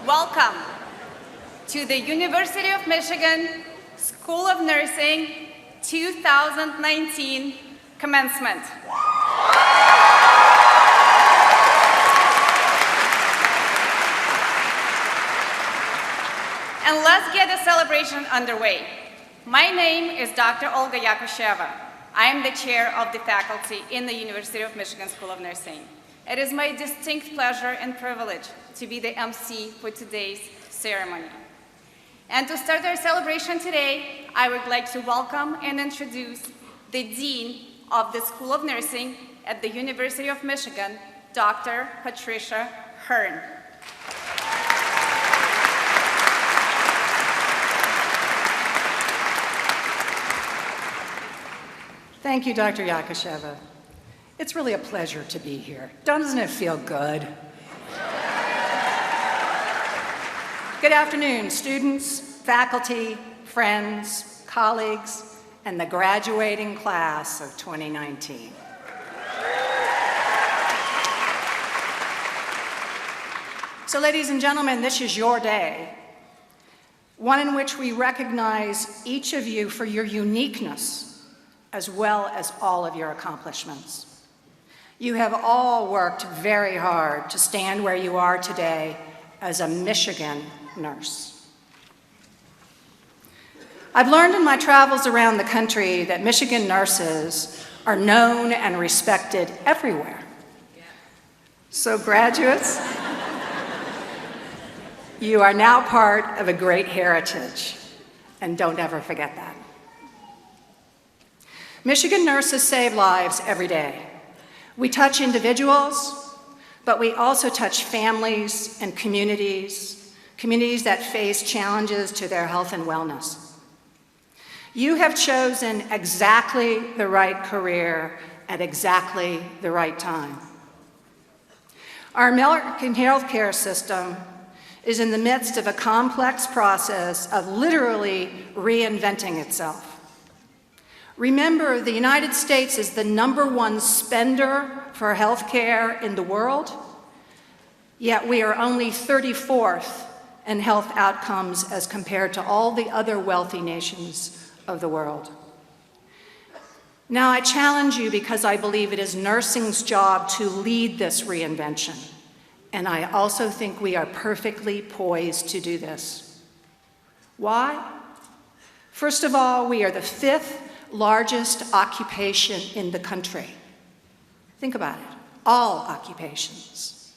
Welcome to the University of Michigan School of Nursing 2019 Commencement. And let's get the celebration underway. My name is Dr. Olga Yakusheva. I am the chair of the faculty in the University of Michigan School of Nursing. It is my distinct pleasure and privilege to be the MC for today's ceremony. And to start our celebration today, I would like to welcome and introduce the Dean of the School of Nursing at the University of Michigan, Dr. Patricia Hearn. Thank you, Dr. Yakusheva. It's really a pleasure to be here. Doesn't it feel good? Good afternoon, students, faculty, friends, colleagues, and the graduating class of 2019. So, ladies and gentlemen, this is your day, one in which we recognize each of you for your uniqueness, as well as all of your accomplishments. You have all worked very hard to stand where you are today as a Michigan nurse. I've learned in my travels around the country that Michigan nurses are known and respected everywhere. So graduates, you are now part of a great heritage, and don't ever forget that. Michigan nurses save lives every day. We touch individuals, but we also touch families and communities that face challenges to their health and wellness. You have chosen exactly the right career at exactly the right time. Our American healthcare system is in the midst of a complex process of literally reinventing itself. Remember, the United States is the #1 spender for healthcare in the world, yet we are only 34th in health outcomes as compared to all the other wealthy nations of the world. Now, I challenge you because I believe it is nursing's job to lead this reinvention, and I also think we are perfectly poised to do this. Why? First of all, we are the 5th largest occupation in the country. Think about it, all occupations.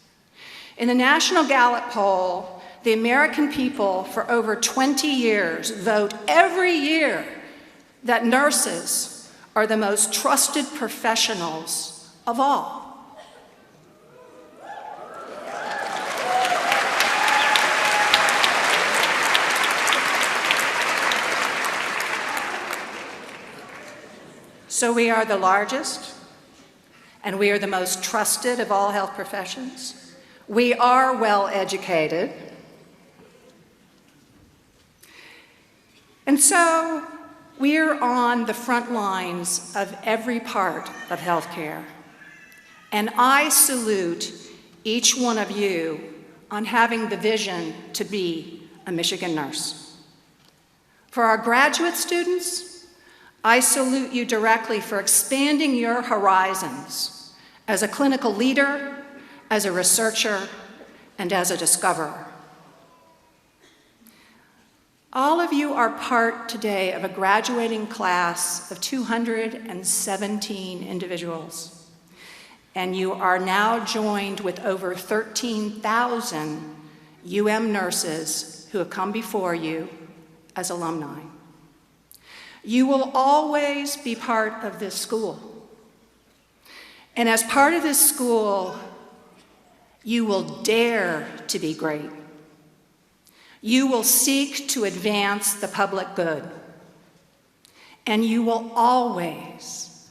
In the National Gallup poll, the American people for over 20 years vote every year that nurses are the most trusted professionals of all. So we are the largest, and we are the most trusted of all health professions. We are well educated. And so we're on the front lines of every part of healthcare. And I salute each one of you on having the vision to be a Michigan nurse. For our graduate students, I salute you directly for expanding your horizons as a clinical leader, as a researcher, and as a discoverer. All of you are part today of a graduating class of 217 individuals, and you are now joined with over 13,000 UM nurses who have come before you as alumni. You will always be part of this school. And as part of this school, you will dare to be great. You will seek to advance the public good. And you will always,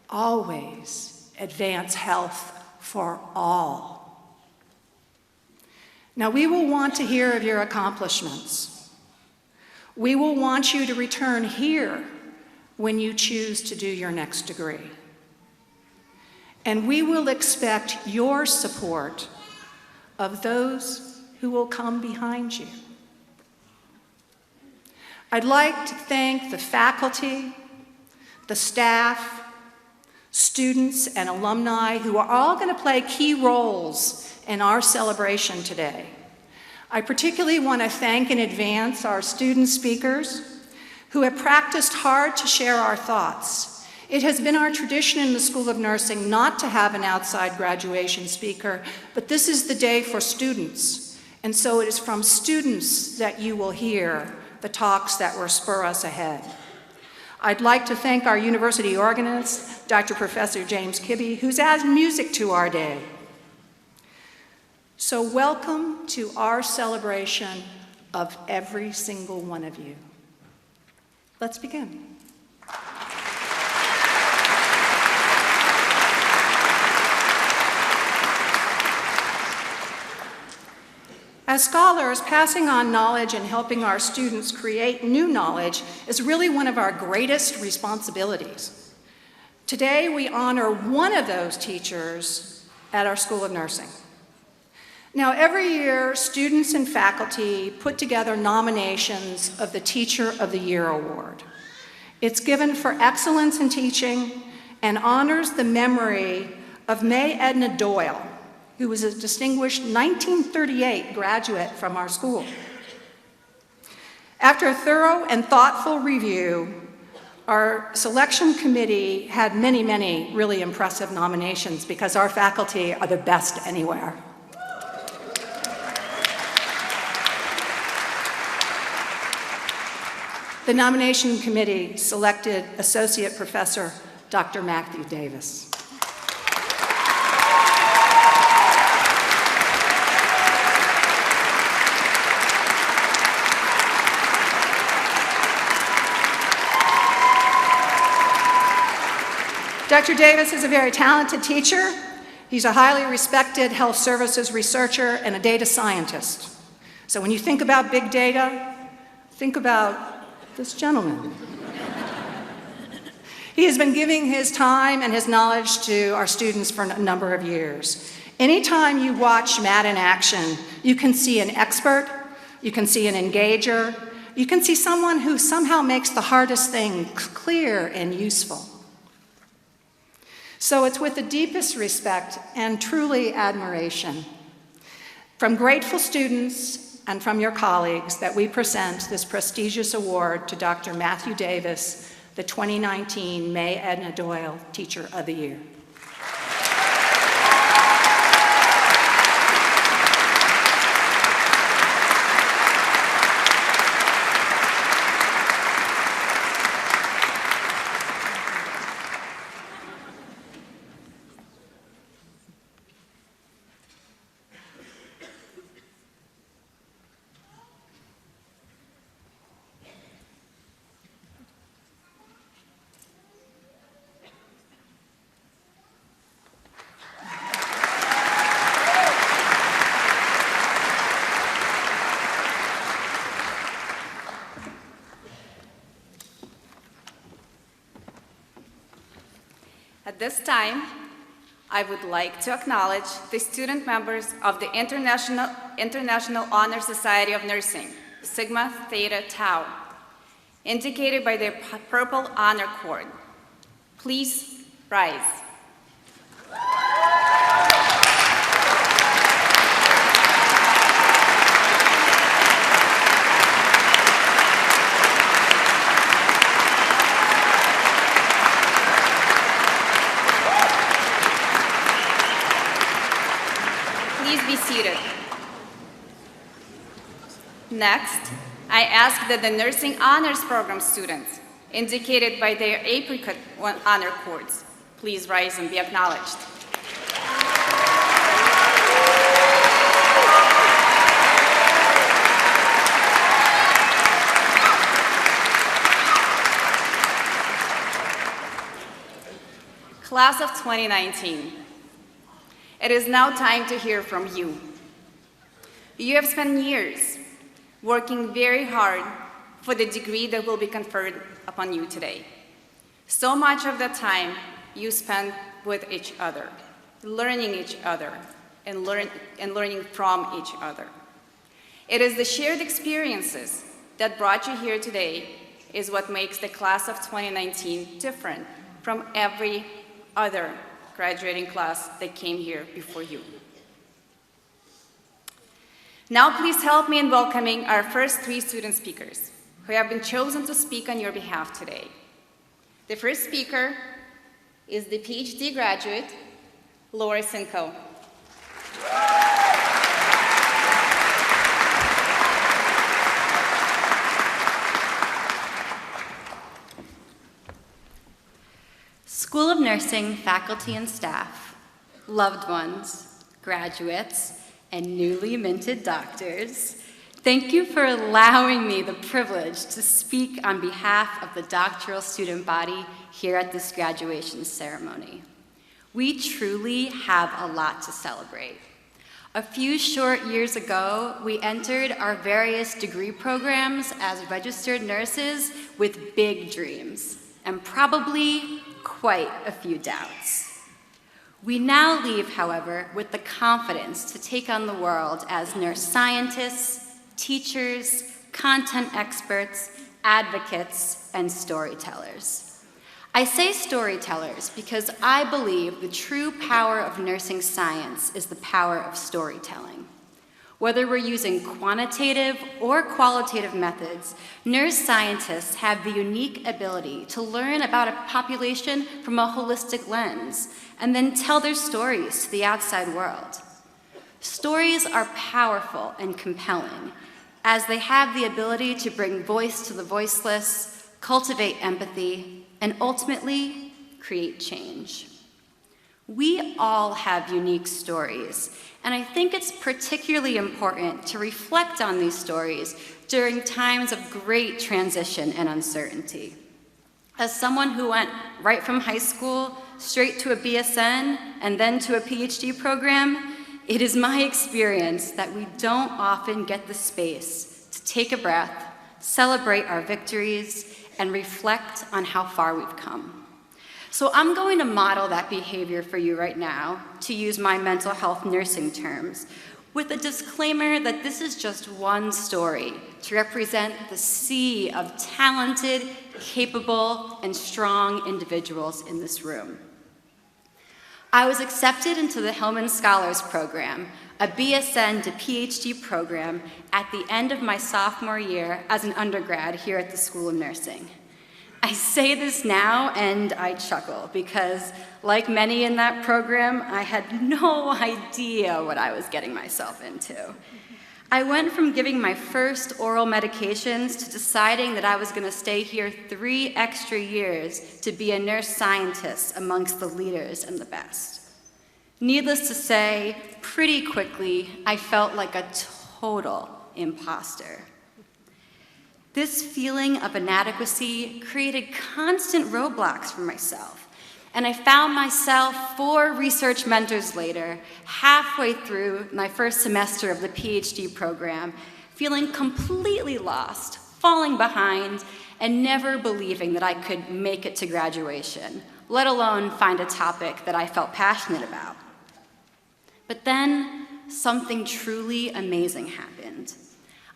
always advance health for all. Now, we will want to hear of your accomplishments. We will want you to return here when you choose to do your next degree. And we will expect your support of those who will come behind you. I'd like to thank the faculty, the staff, students, and alumni who are all going to play key roles in our celebration today. I particularly want to thank in advance our student speakers who have practiced hard to share our thoughts. It has been our tradition in the School of Nursing not to have an outside graduation speaker, but this is the day for students, and so it is from students that you will hear the talks that will spur us ahead. I'd like to thank our university organist, Dr. Professor James Kibbe, who's added music to our day. So welcome to our celebration of every single one of you. Let's begin. As scholars, passing on knowledge and helping our students create new knowledge is really one of our greatest responsibilities. Today, we honor one of those teachers at our School of Nursing. Now, every year, students and faculty put together nominations of the Teacher of the Year Award. It's given for excellence in teaching and honors the memory of May Edna Doyle, who was a distinguished 1938 graduate from our school. After a thorough and thoughtful review, our selection committee had many, many really impressive nominations because our faculty are the best anywhere. The nomination committee selected Associate Professor Dr. Matthew Davis. Dr. Davis is a very talented teacher. He's a highly respected health services researcher and a data scientist. So when you think about big data, think about this gentleman. He has been giving his time and his knowledge to our students for a number of years. Anytime you watch Matt in action, you can see an expert, you can see an engager, you can see someone who somehow makes the hardest thing clear and useful. So it's with the deepest respect and truly admiration from grateful students and from your colleagues that we present this prestigious award to Dr. Matthew Davis, the 2019 May Edna Doyle Teacher of the Year. At this time, I would like to acknowledge the student members of the International Honor Society of Nursing, Sigma Theta Tau, indicated by their purple honor cord. Please rise. Please be seated. Next, I ask that the Nursing Honors Program students, indicated by their apricot honor cords, please rise and be acknowledged. Class of 2019. It is now time to hear from you. You have spent years working very hard for the degree that will be conferred upon you today. So much of the time you spent with each other, learning each other, and learning from each other. It is the shared experiences that brought you here today is what makes the class of 2019 different from every other graduating class that came here before you. Now please help me in welcoming our first 3 student speakers who have been chosen to speak on your behalf today. The first speaker is the PhD graduate, Laura Sinko. School of Nursing faculty and staff, loved ones, graduates, and newly minted doctors, thank you for allowing me the privilege to speak on behalf of the doctoral student body here at this graduation ceremony. We truly have a lot to celebrate. A few short years ago, we entered our various degree programs as registered nurses with big dreams, and probably quite a few doubts. We now leave, however, with the confidence to take on the world as nurse scientists, teachers, content experts, advocates, and storytellers. I say storytellers because I believe the true power of nursing science is the power of storytelling. Whether we're using quantitative or qualitative methods, nurse scientists have the unique ability to learn about a population from a holistic lens and then tell their stories to the outside world. Stories are powerful and compelling, as they have the ability to bring voice to the voiceless, cultivate empathy, and ultimately create change. We all have unique stories, and I think it's particularly important to reflect on these stories during times of great transition and uncertainty. As someone who went right from high school straight to a BSN and then to a PhD program, it is my experience that we don't often get the space to take a breath, celebrate our victories, and reflect on how far we've come. So I'm going to model that behavior for you right now, to use my mental health nursing terms, with a disclaimer that this is just one story to represent the sea of talented, capable, and strong individuals in this room. I was accepted into the Hillman Scholars Program, a BSN to PhD program, at the end of my sophomore year as an undergrad here at the School of Nursing. I say this now and I chuckle because, like many in that program, I had no idea what I was getting myself into. I went from giving my first oral medications to deciding that I was going to stay here 3 extra years to be a nurse scientist amongst the leaders and the best. Needless to say, pretty quickly, I felt like a total imposter. This feeling of inadequacy created constant roadblocks for myself, and I found myself 4 research mentors later, halfway through my first semester of the PhD program, feeling completely lost, falling behind, and never believing that I could make it to graduation, let alone find a topic that I felt passionate about. But then something truly amazing happened.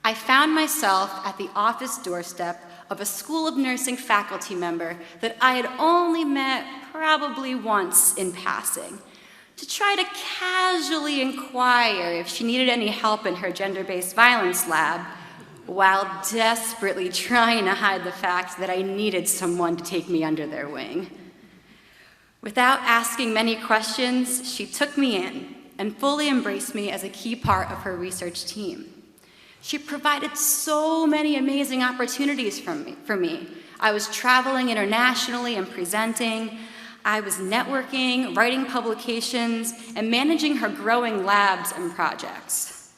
I found myself at the office doorstep of a School of Nursing faculty member that I had only met probably once in passing, to try to casually inquire if she needed any help in her gender-based violence lab, while desperately trying to hide the fact that I needed someone to take me under their wing. Without asking many questions, she took me in and fully embraced me as a key part of her research team. She provided so many amazing opportunities for me. I was traveling internationally and presenting. I was networking, writing publications, and managing her growing labs and projects.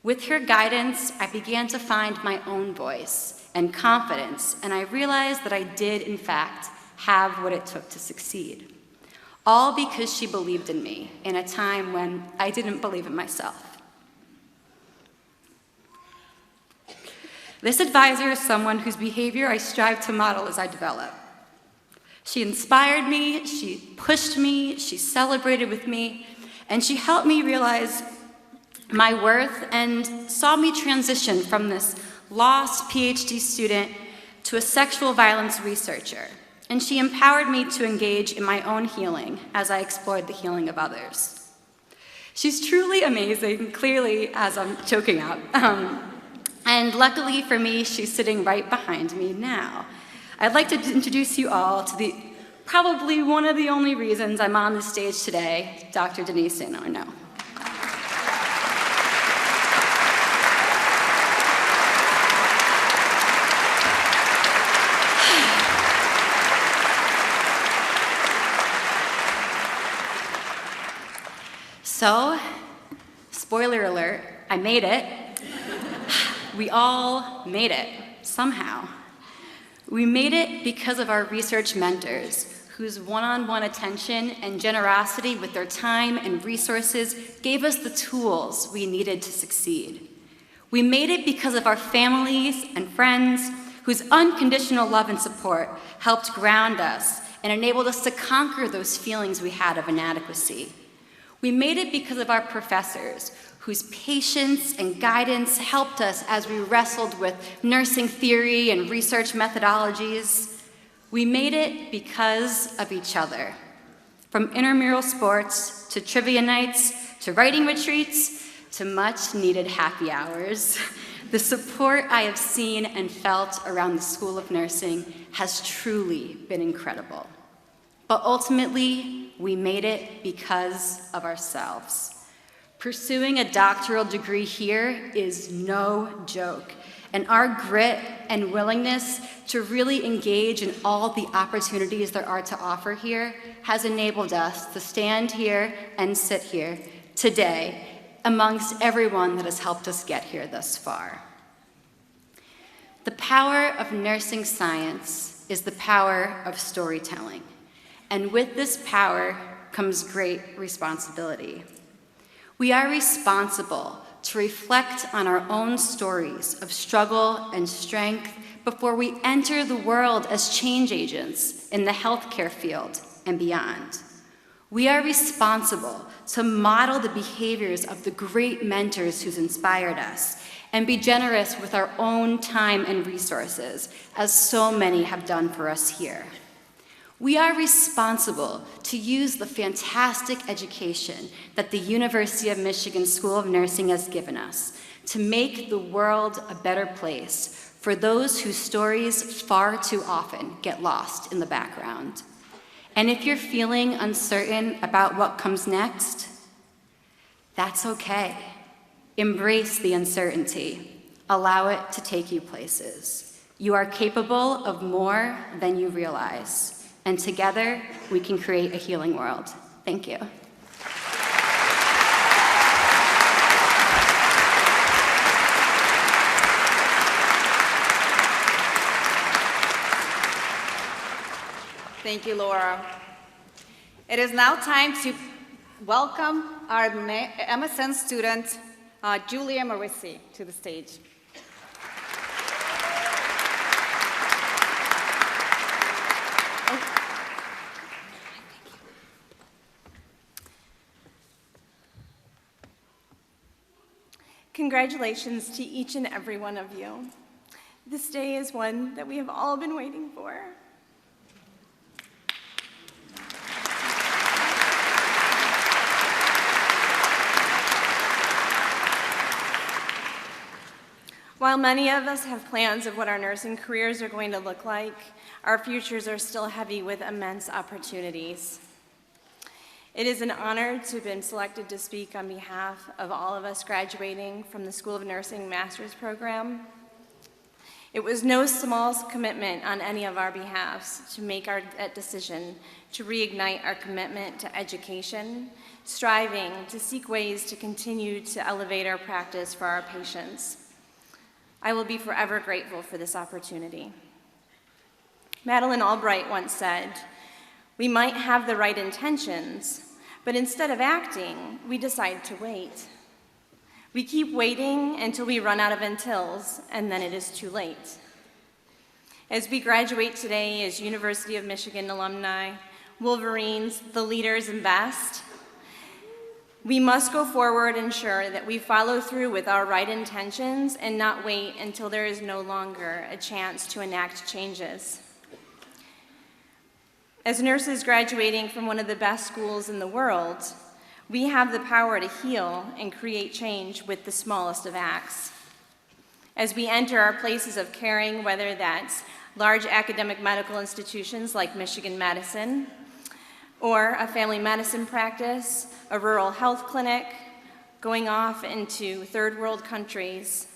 With her guidance, I began to find my own voice and confidence, and I realized that I did, in fact, have what it took to succeed. All because she believed in me in a time when I didn't believe in myself. This advisor is someone whose behavior I strive to model as I develop. She inspired me, she pushed me, she celebrated with me, and she helped me realize my worth and saw me transition from this lost PhD student to a sexual violence researcher. And she empowered me to engage in my own healing as I explored the healing of others. She's truly amazing, clearly, as I'm choking up. And luckily for me, she's sitting right behind me now. I'd like to introduce you all to probably one of the only reasons I'm on the stage today, Dr. Denise St. Arnaud. So, spoiler alert, I made it. We all made it, somehow. We made it because of our research mentors, whose one-on-one attention and generosity with their time and resources gave us the tools we needed to succeed. We made it because of our families and friends, whose unconditional love and support helped ground us and enabled us to conquer those feelings we had of inadequacy. We made it because of our professors, whose patience and guidance helped us as we wrestled with nursing theory and research methodologies. We made it because of each other. From intramural sports, to trivia nights, to writing retreats, to much-needed happy hours, the support I have seen and felt around the School of Nursing has truly been incredible. But ultimately, we made it because of ourselves. Pursuing a doctoral degree here is no joke, and our grit and willingness to really engage in all the opportunities there are to offer here has enabled us to stand here and sit here today amongst everyone that has helped us get here thus far. The power of nursing science is the power of storytelling. And with this power comes great responsibility. We are responsible to reflect on our own stories of struggle and strength before we enter the world as change agents in the healthcare field and beyond. We are responsible to model the behaviors of the great mentors who's inspired us and be generous with our own time and resources, as so many have done for us here. We are responsible to use the fantastic education that the University of Michigan School of Nursing has given us to make the world a better place for those whose stories far too often get lost in the background. And if you're feeling uncertain about what comes next, that's okay. Embrace the uncertainty. Allow it to take you places. You are capable of more than you realize. And together, we can create a healing world. Thank you. Thank you, Laura. It is now time to welcome our MSN student, Julia Marissi, to the stage. Congratulations to each and every one of you. This day is one that we have all been waiting for. While many of us have plans of what our nursing careers are going to look like, our futures are still heavy with immense opportunities. It is an honor to have been selected to speak on behalf of all of us graduating from the School of Nursing Master's Program. It was no small commitment on any of our behalves to make that decision to reignite our commitment to education, striving to seek ways to continue to elevate our practice for our patients. I will be forever grateful for this opportunity. Madeleine Albright once said, "We might have the right intentions, but instead of acting, we decide to wait. We keep waiting until we run out of untils, and then it is too late." As we graduate today as University of Michigan alumni, Wolverines, the leaders and best, We must go forward and ensure that we follow through with our right intentions and not wait until there is no longer a chance to enact changes. As nurses graduating from one of the best schools in the world, we have the power to heal and create change with the smallest of acts. As we enter our places of caring, whether that's large academic medical institutions like Michigan Medicine, or a family medicine practice, a rural health clinic, going off into third world countries,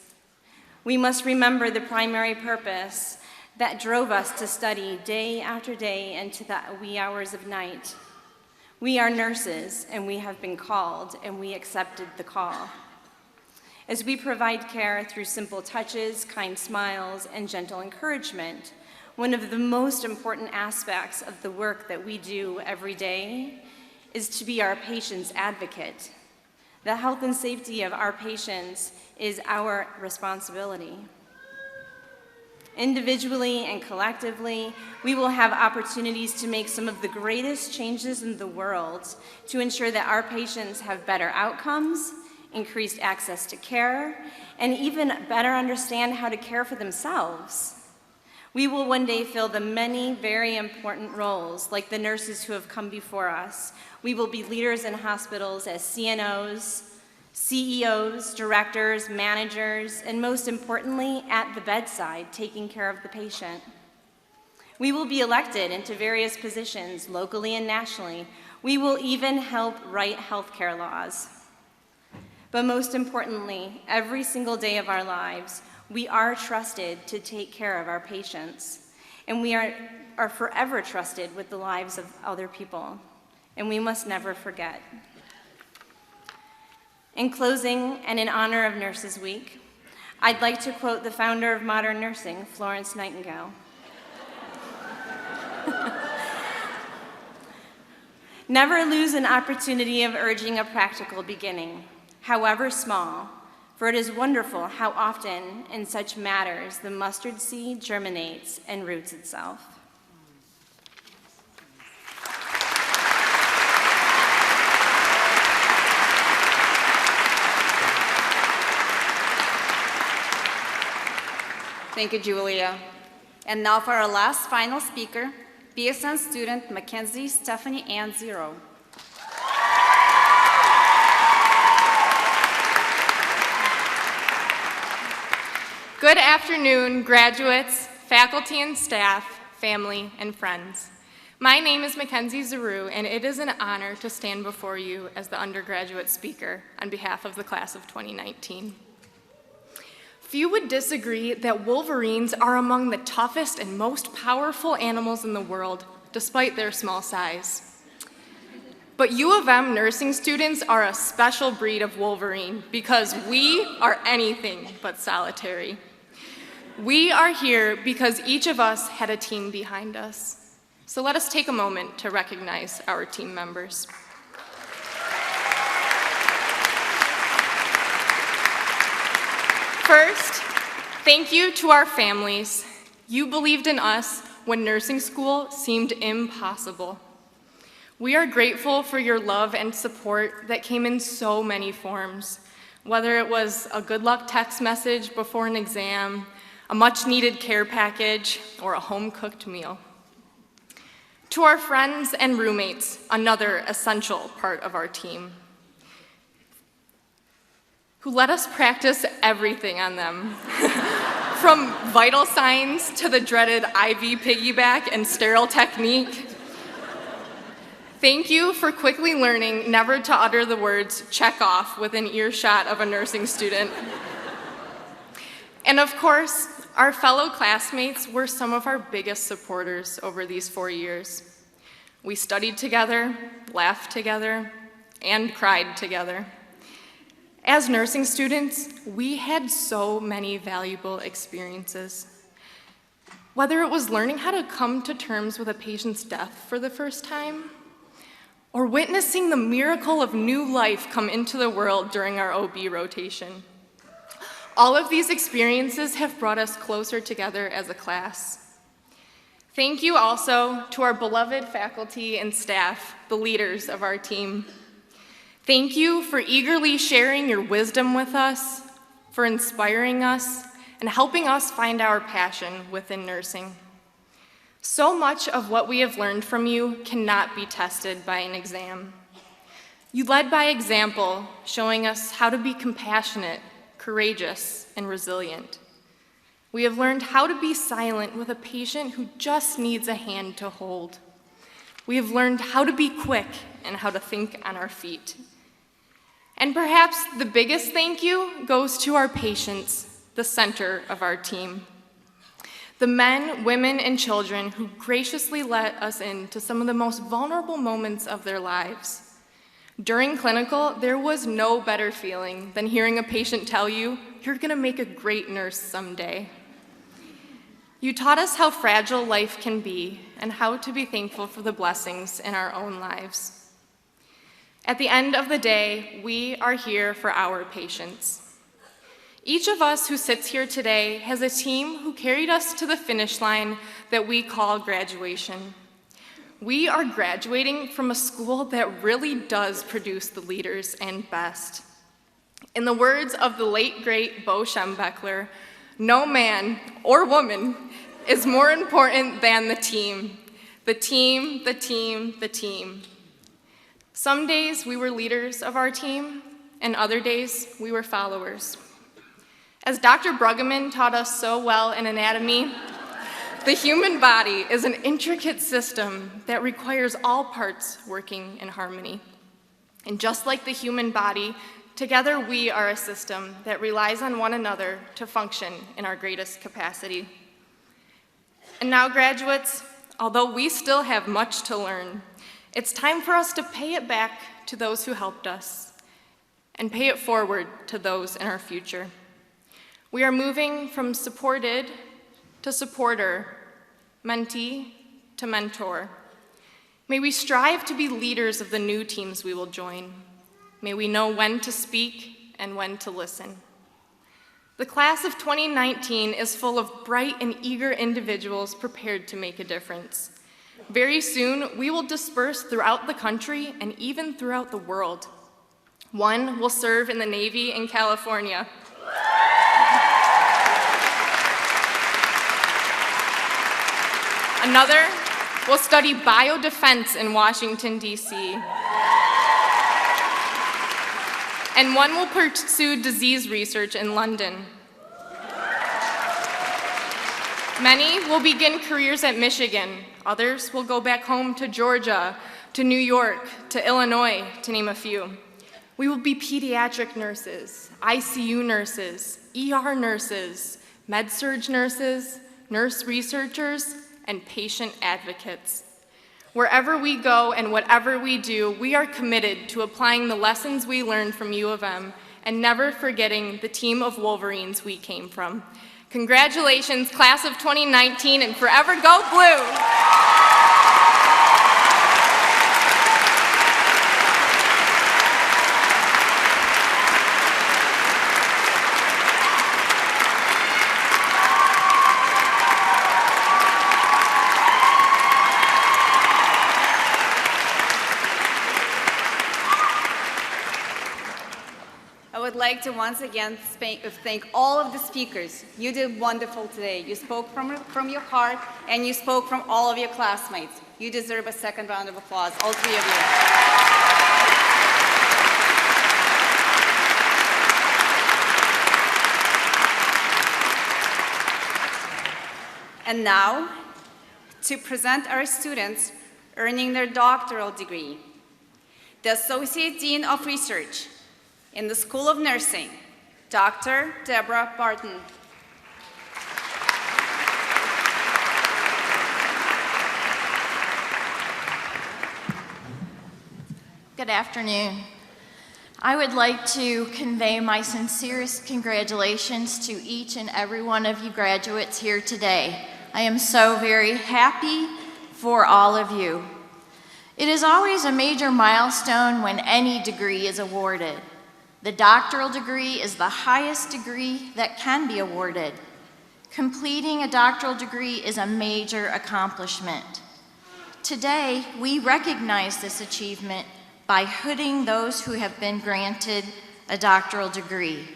we must remember the primary purpose that drove us to study day after day into the wee hours of night. We are nurses, and we have been called, and we accepted the call. As we provide care through simple touches, kind smiles, and gentle encouragement, one of the most important aspects of the work that we do every day is to be our patient's advocate. The health and safety of our patients is our responsibility. Individually and collectively, we will have opportunities to make some of the greatest changes in the world to ensure that our patients have better outcomes, increased access to care, and even better understand how to care for themselves. We will one day fill the many very important roles, like the nurses who have come before us. We will be leaders in hospitals as CNOs, CEOs, directors, managers, and most importantly, at the bedside, taking care of the patient. We will be elected into various positions, locally and nationally. We will even help write healthcare laws. But most importantly, every single day of our lives, we are trusted to take care of our patients, and we are forever trusted with the lives of other people, and we must never forget. In closing, and in honor of Nurses Week, I'd like to quote the founder of modern nursing, Florence Nightingale. Never lose an opportunity of urging a practical beginning, however small, for it is wonderful how often in such matters the mustard seed germinates and roots itself. Thank you, Julia. And now for our last final speaker, BSN student Mackenzie Stephanie Ann Zero. Good afternoon, graduates, faculty and staff, family, and friends. My name is Mackenzie Zaru, and it is an honor to stand before you as the undergraduate speaker on behalf of the class of 2019. Few would disagree that wolverines are among the toughest and most powerful animals in the world, despite their small size. But U of M nursing students are a special breed of wolverine because we are anything but solitary. We are here because each of us had a team behind us. So let us take a moment to recognize our team members. First, thank you to our families. You believed in us when nursing school seemed impossible. We are grateful for your love and support that came in so many forms, whether it was a good luck text message before an exam, a much-needed care package, or a home-cooked meal. To our friends and roommates, another essential part of our team, who let us practice everything on them, from vital signs to the dreaded IV piggyback and sterile technique. Thank you for quickly learning never to utter the words "check off" within earshot of a nursing student. And of course, our fellow classmates were some of our biggest supporters over these 4 years. We studied together, laughed together, and cried together. As nursing students, we had so many valuable experiences. Whether it was learning how to come to terms with a patient's death for the first time, or witnessing the miracle of new life come into the world during our OB rotation. All of these experiences have brought us closer together as a class. Thank you also to our beloved faculty and staff, the leaders of our team. Thank you for eagerly sharing your wisdom with us, for inspiring us, and helping us find our passion within nursing. So much of what we have learned from you cannot be tested by an exam. You led by example, showing us how to be compassionate, courageous, and resilient. We have learned how to be silent with a patient who just needs a hand to hold. We have learned how to be quick and how to think on our feet. And perhaps the biggest thank you goes to our patients, the center of our team. The men, women, and children who graciously let us into some of the most vulnerable moments of their lives. During clinical, there was no better feeling than hearing a patient tell you, "You're gonna make a great nurse someday." You taught us how fragile life can be and how to be thankful for the blessings in our own lives. At the end of the day, we are here for our patients. Each of us who sits here today has a team who carried us to the finish line that we call graduation. We are graduating from a school that really does produce the leaders and best. In the words of the late, great Bo Schembechler, no man or woman is more important than the team. The team, the team, the team. Some days we were leaders of our team, and other days we were followers. As Dr. Bruggeman taught us so well in anatomy, the human body is an intricate system that requires all parts working in harmony. And just like the human body, together we are a system that relies on one another to function in our greatest capacity. And now, graduates, although we still have much to learn, it's time for us to pay it back to those who helped us and pay it forward to those in our future. We are moving from supported to supporter, mentee to mentor. May we strive to be leaders of the new teams we will join. May we know when to speak and when to listen. The class of 2019 is full of bright and eager individuals prepared to make a difference. Very soon, we will disperse throughout the country and even throughout the world. One will serve in the Navy in California. Another will study biodefense in Washington, D.C. And one will pursue disease research in London. Many will begin careers at Michigan. Others will go back home to Georgia, to New York, to Illinois, to name a few. We will be pediatric nurses, ICU nurses, ER nurses, med-surg nurses, nurse researchers, and patient advocates. Wherever we go and whatever we do, we are committed to applying the lessons we learned from U of M and never forgetting the team of Wolverines we came from. Congratulations, class of 2019, and forever go blue! I would like to once again thank all of the speakers. You did wonderful today. You spoke from your heart, and you spoke from all of your classmates. You deserve a second round of applause, all three of you. And now, to present our students earning their doctoral degree, the Associate Dean of Research in the School of Nursing, Dr. Deborah Barton. Good afternoon. I would like to convey my sincerest congratulations to each and every one of you graduates here today. I am so very happy for all of you. It is always a major milestone when any degree is awarded. The doctoral degree is the highest degree that can be awarded. Completing a doctoral degree is a major accomplishment. Today, we recognize this achievement by hooding those who have been granted a doctoral degree.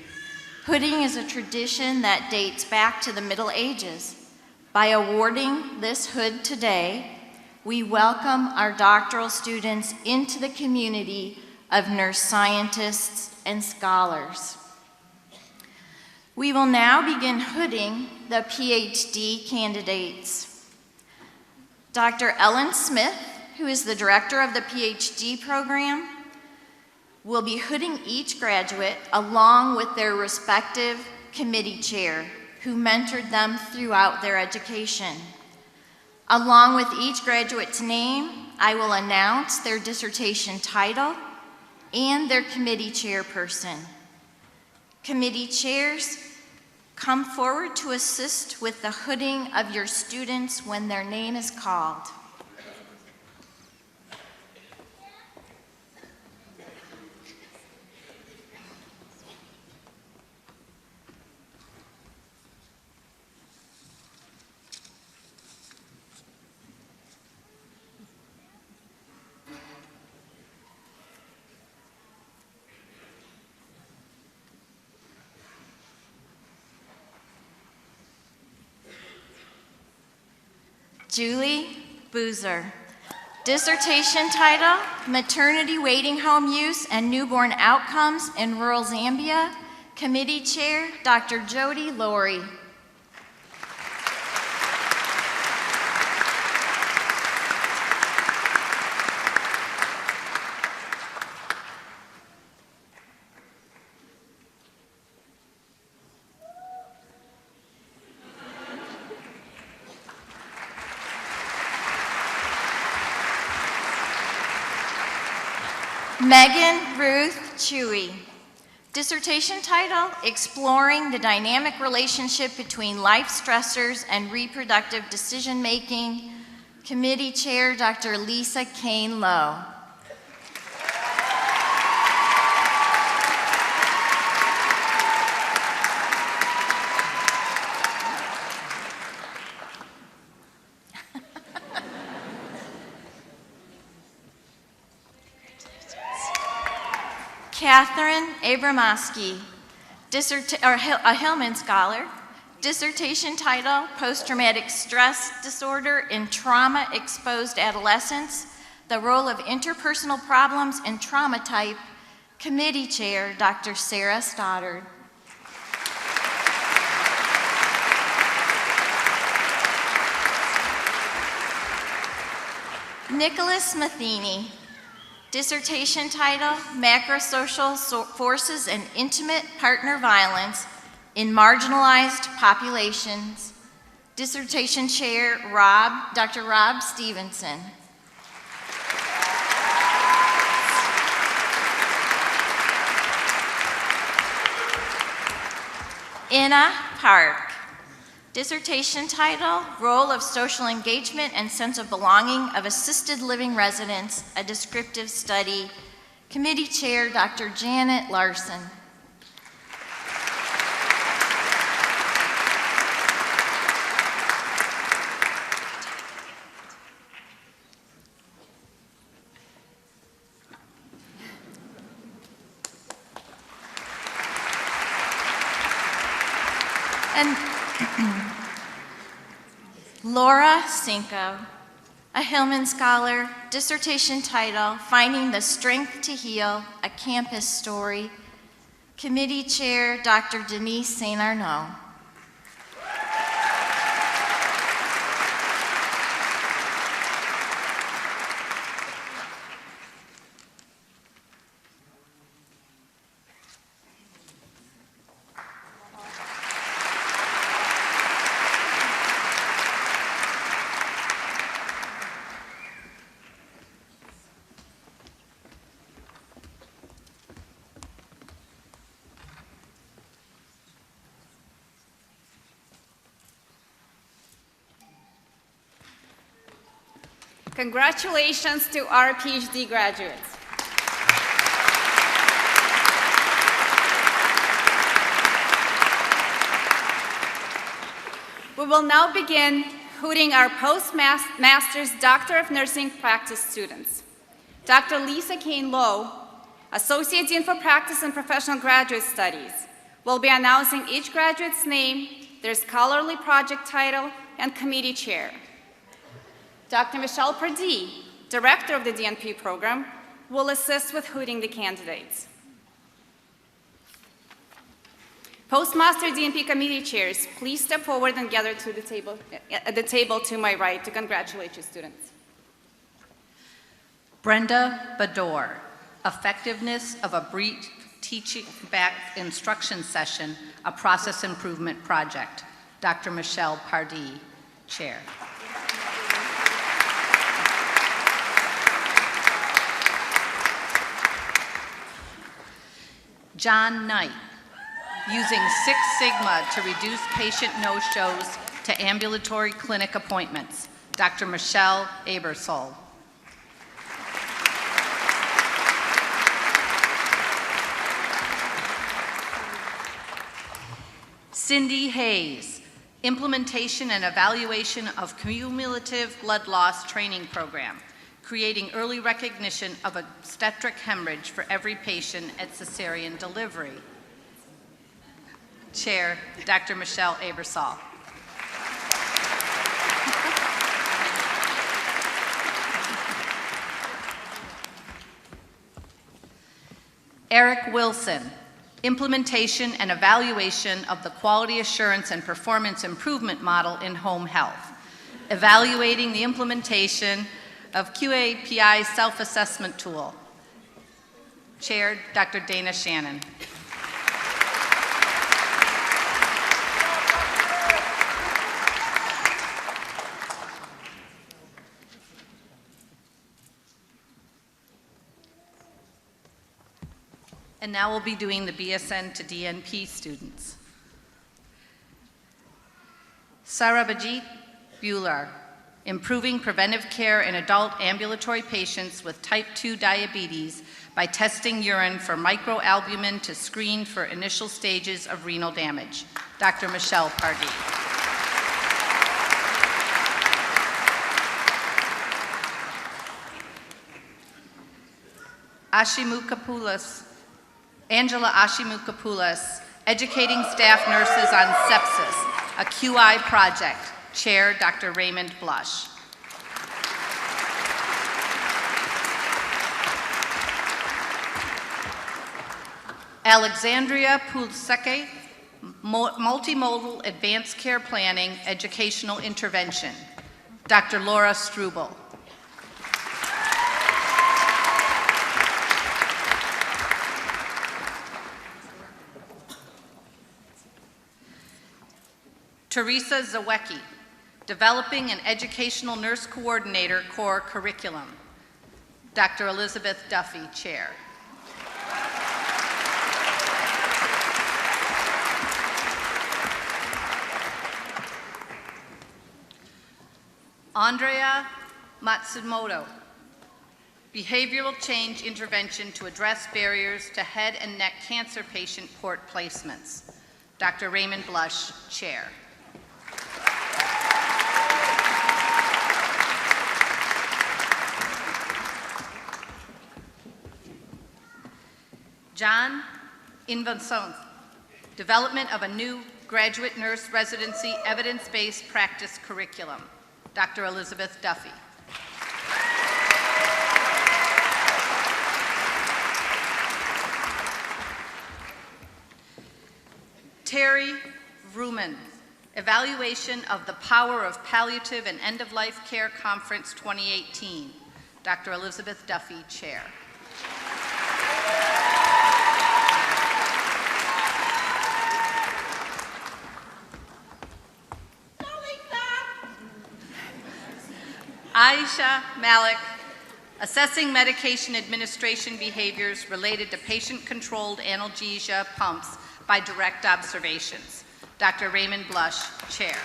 Hooding is a tradition that dates back to the Middle Ages. By awarding this hood today, we welcome our doctoral students into the community of nurse scientists and scholars. We will now begin hooding the PhD candidates. Dr. Ellen Smith, who is the director of the PhD program, will be hooding each graduate along with their respective committee chair, who mentored them throughout their education. Along with each graduate's name, I will announce their dissertation title and their committee chairperson. Committee chairs, come forward to assist with the hooding of your students when their name is called. Julie Boozer. Dissertation title, Maternity Waiting Home Use and Newborn Outcomes in Rural Zambia. Committee Chair, Dr. Jody Laurie. Megan Ruth Chewy. Dissertation title, Exploring the Dynamic Relationship Between Life Stressors and Reproductive Decision-Making. Committee Chair, Dr. Lisa Kane Lowe. Catherine Abramoski, a Hillman Scholar. Dissertation title, Post-Traumatic Stress Disorder in Trauma-Exposed Adolescents, the Role of Interpersonal Problems in Trauma Type. Committee Chair, Dr. Sarah Stoddard. Nicholas Matheny. Dissertation title, Macrosocial Forces and Intimate Partner Violence in Marginalized Populations. Dissertation Chair, Dr. Rob Stevenson. Inna Park. Dissertation title, Role of Social Engagement and Sense of Belonging of Assisted Living Residents, a Descriptive Study. Committee Chair, Dr. Janet Larson. And Laura Cinco, a Hillman Scholar, dissertation title, Finding the Strength to Heal, a Campus Story. Committee Chair, Dr. Denise St. Arnaud. Congratulations to our PhD graduates. We will now begin hooding our postmaster's Doctor of Nursing practice students. Dr. Lisa Kane Lowe, Associate Dean for Practice and Professional Graduate Studies, will be announcing each graduate's name, their scholarly project title, and committee chair. Dr. Michelle Pardee, Director of the DNP program, will assist with hooting the candidates. Postmaster DNP committee chairs, please step forward and gather to the table, at the table to my right to congratulate your students. Brenda Bador, effectiveness of a brief teaching back instruction session, a process improvement project. Dr. Michelle Pardee, chair. John Knight, using Six Sigma to reduce patient no-shows to ambulatory clinic appointments. Dr. Michelle Abersol. Cindy Hayes, implementation and evaluation of cumulative blood loss training program, creating early recognition of obstetric hemorrhage for every patient at cesarean delivery. Chair, Dr. Michelle Abersol. Eric Wilson, implementation and evaluation of the quality assurance and performance improvement model in home health, evaluating the implementation of QAPI self-assessment tool. Chair, Dr. Dana Shannon. And now we'll be doing the BSN to DNP students. Sarabajit Bular, improving preventive care in adult ambulatory patients with type 2 diabetes by testing urine for microalbumin to screen for initial stages of renal damage. Dr. Michelle Pardee. Angela Ashimukapoulos, educating staff nurses on sepsis, a QI project. Chair, Dr. Raymond Blush. Alexandria Pulseke, multimodal advanced care planning, educational intervention. Dr. Laura Struble. Teresa Zawecki, developing an educational nurse coordinator core curriculum. Dr. Elizabeth Duffy, chair. Andrea Matsumoto, behavioral change intervention to address barriers to head and neck cancer patient port placements. Dr. Raymond Blush, chair. John Invenson, development of a new graduate nurse residency evidence-based practice curriculum. Dr. Elizabeth Duffy. Terry Ruman, evaluation of the power of palliative and end-of-life care conference 2018. Dr. Elizabeth Duffy, chair. Aisha Malik, assessing medication administration behaviors related to patient-controlled analgesia pumps by direct observations. Dr. Raymond Blush, chair.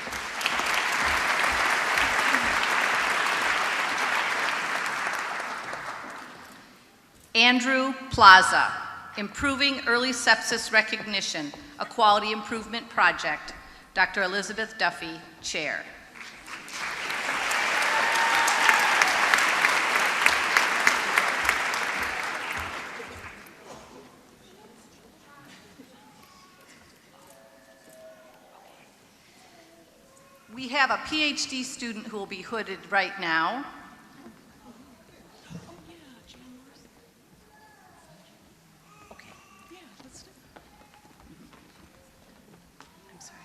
Andrew Plaza, improving early sepsis recognition, a quality improvement project. Dr. Elizabeth Duffy, chair. We have a PhD student who will be hooded right now. Okay. I'm sorry.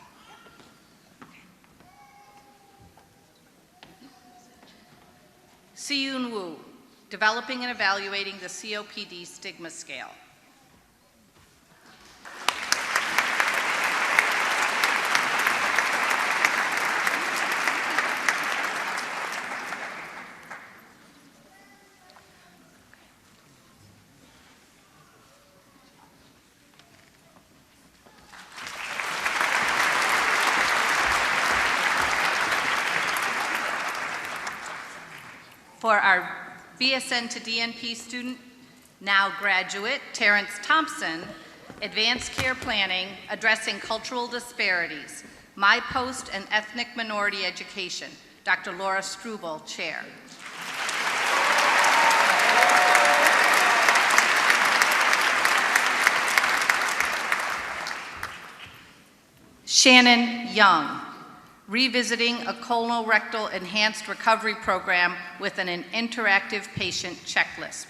Si-Yoon Woo, developing and evaluating the COPD stigma scale. For our BSN to DNP student, now graduate, Terrence Thompson, Advanced Care Planning, Addressing Cultural Disparities, My Post and Ethnic Minority Education, Dr. Laura Struble, Chair. Shannon Young, Revisiting a Colorectal Enhanced Recovery Program with an Interactive Patient Checklist.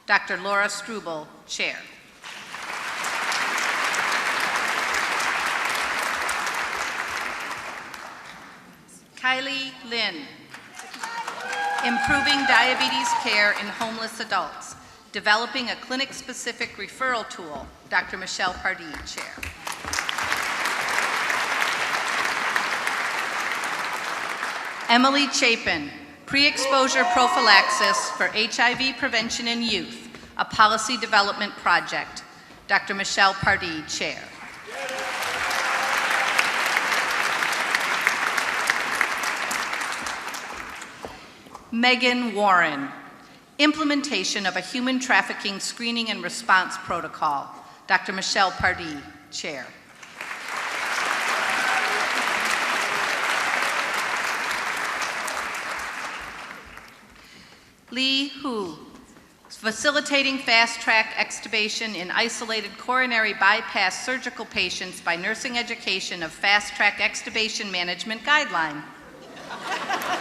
Dr. Laura Struble, Chair. Kylie Lynn, Improving Diabetes Care in Homeless Adults, Developing a Clinic-Specific Referral Tool. Dr. Michelle Pardee, Chair. Emily Chapin, Pre-Exposure Prophylaxis for HIV Prevention in Youth, a Policy Development Project. Dr. Michelle Pardee, Chair. Megan Warren, Implementation of a Human Trafficking Screening and Response Protocol. Dr. Michelle Pardee, Chair. Lee Hu, Facilitating Fast-Track Extubation in Isolated Coronary Bypass Surgical Patients by Nursing Education of Fast-Track Extubation Management Guideline.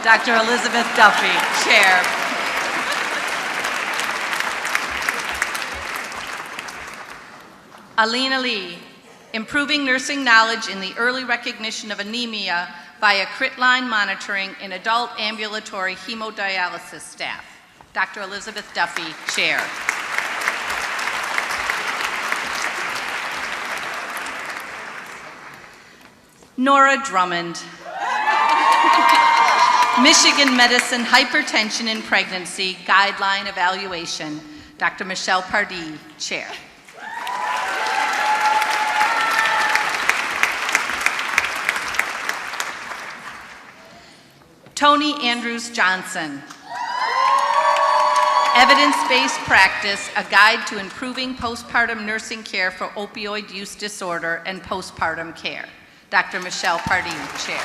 Dr. Elizabeth Duffy, Chair. Alina Lee, Improving Nursing Knowledge in the Early Recognition of Anemia via CRIT-line Monitoring in Adult Ambulatory Hemodialysis Staff. Dr. Elizabeth Duffy, Chair. Nora Drummond, Michigan Medicine Hypertension in Pregnancy Guideline Evaluation. Dr. Michelle Pardee, Chair. Tony Andrews Johnson, Evidence-Based Practice, a Guide to Improving Postpartum Nursing Care for Opioid Use Disorder and Postpartum Care. Dr. Michelle Pardee, Chair.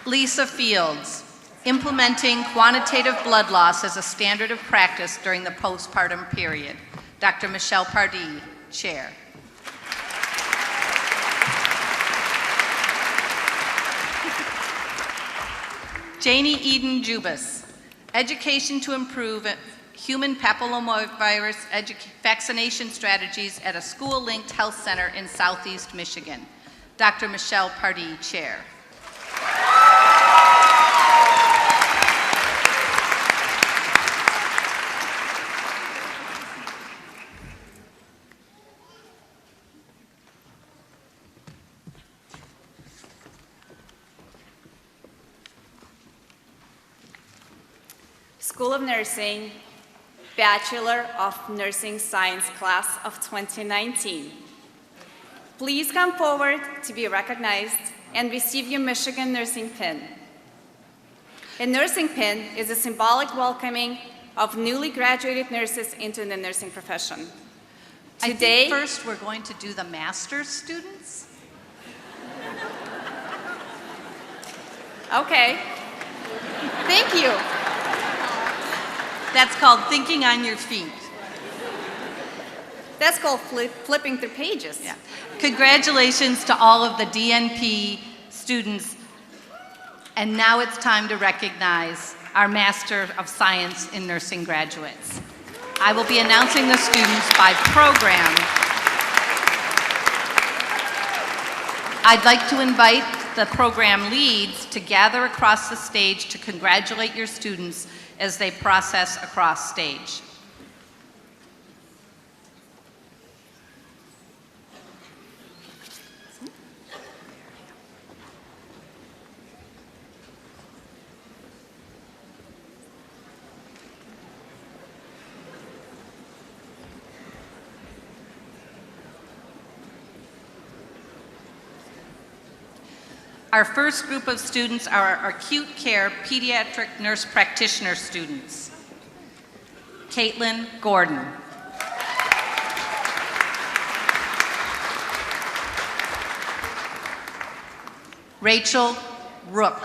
Lisa Fields, Implementing Quantitative Blood Loss as a Standard of Practice during the Postpartum Period. Dr. Michelle Pardee, Chair. Janie Eden Jubas, Education to Improve Human Papillomavirus Vaccination Strategies at a School-Linked Health Center in Southeast Michigan. Dr. Michelle Pardee, Chair. School of Nursing, Bachelor of Nursing Science class of 2019. Please come forward to be recognized and receive your Michigan Nursing Pin. A nursing pin is a symbolic welcoming of newly graduated nurses into the nursing profession. Today, I think first we're going to do the master's students. Okay. Thank you. That's called thinking on your feet. That's called flipping through pages. Yeah. Congratulations to all of the DNP students. And now it's time to recognize our Master of Science in Nursing graduates. I will be announcing the students by program. I'd like to invite the program leads to gather across the stage to congratulate your students as they process across stage. Our first group of students are our acute care pediatric nurse practitioner students. Caitlin Gordon. Rachel Rook.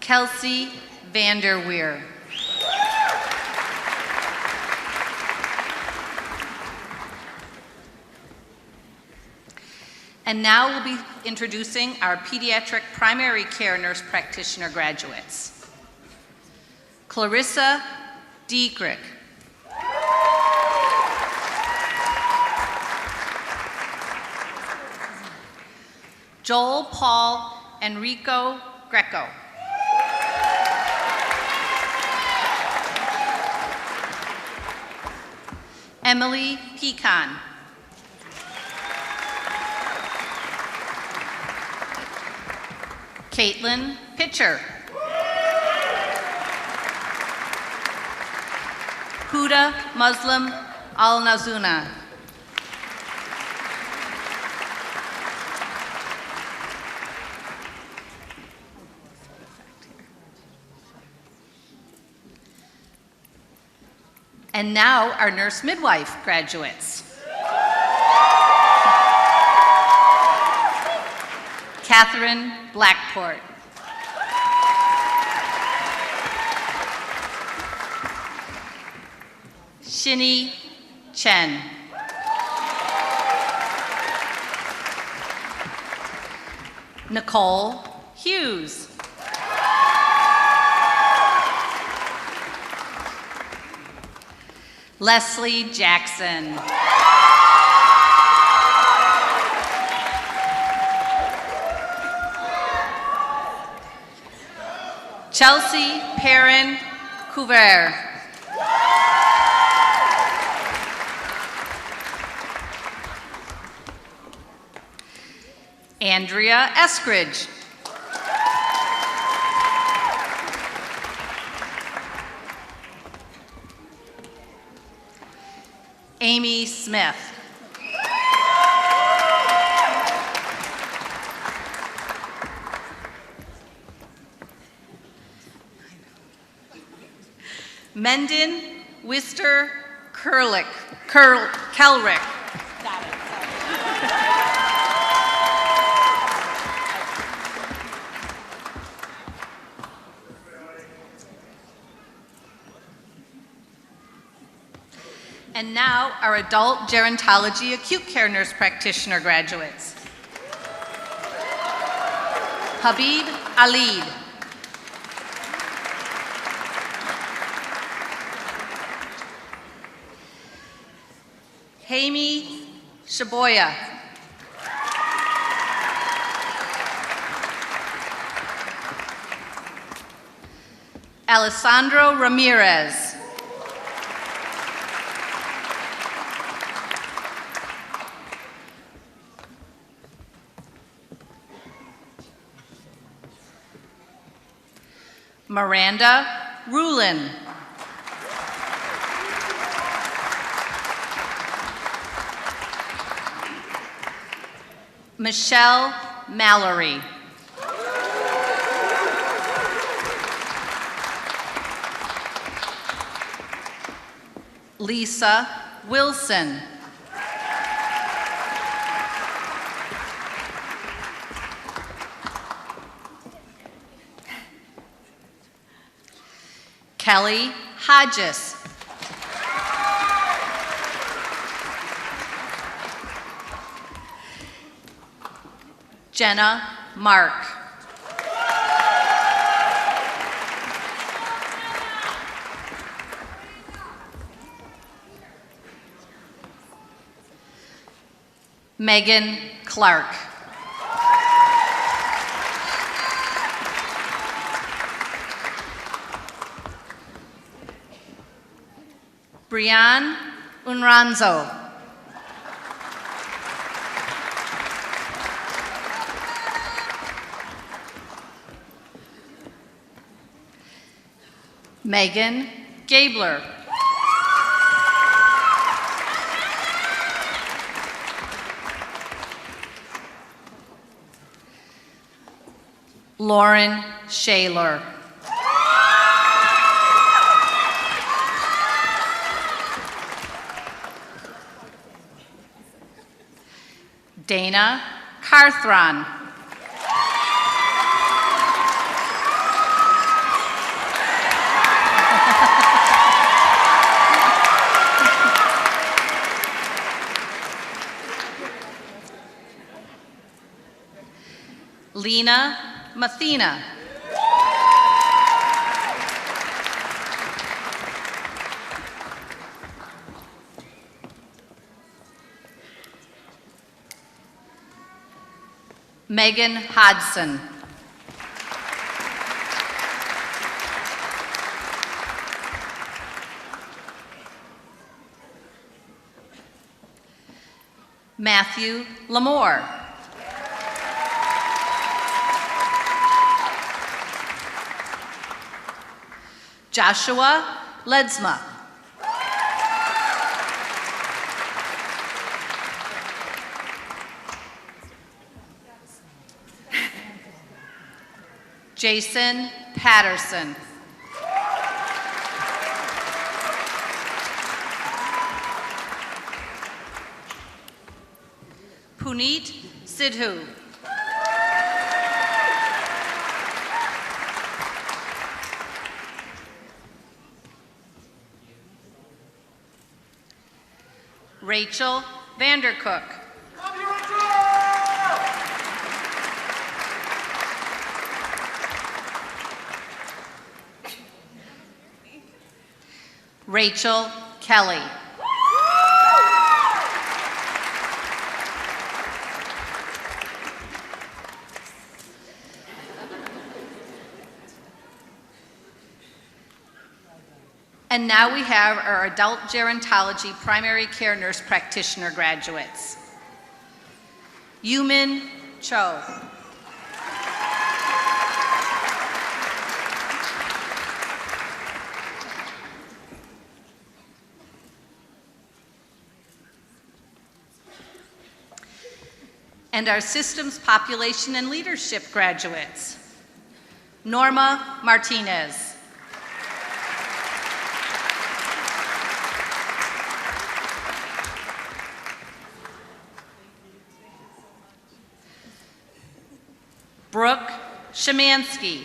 Kelsey Vanderweer. And now we'll be introducing our pediatric primary care nurse practitioner graduates. Clarissa Dietrich. Joel Paul Enrico Greco. Emily Pecan. Caitlin Pitcher. Huda Muslim Al-Nazuna. And now our nurse midwife graduates. Catherine Blackport. Shinny Chen. Nicole Hughes. Leslie Jackson. Chelsea Perrin Couvert. Andrea Eskridge. Amy Smith. Mendon Wister Kelrick. And now our adult gerontology acute care nurse practitioner graduates. Habib Alid. Haimi Shaboya. Alessandro Ramirez. Miranda Rulin. Michelle Mallory. Lisa Wilson. Kelly Hodges. Jenna Mark. Megan Clark. Brianne Unranzo. Megan Gabler. Lauren Shaler. Dana Carthron. Lena Mathena. Megan Hodson. Matthew Lamore. Joshua Ledsma. Jason Patterson. Puneet Sidhu. Rachel Vandercook. Rachel Kelly. And now we have our adult gerontology primary care nurse practitioner graduates. Yumin Cho. And our systems, population, and leadership graduates. Norma Martinez. Brooke Shemansky.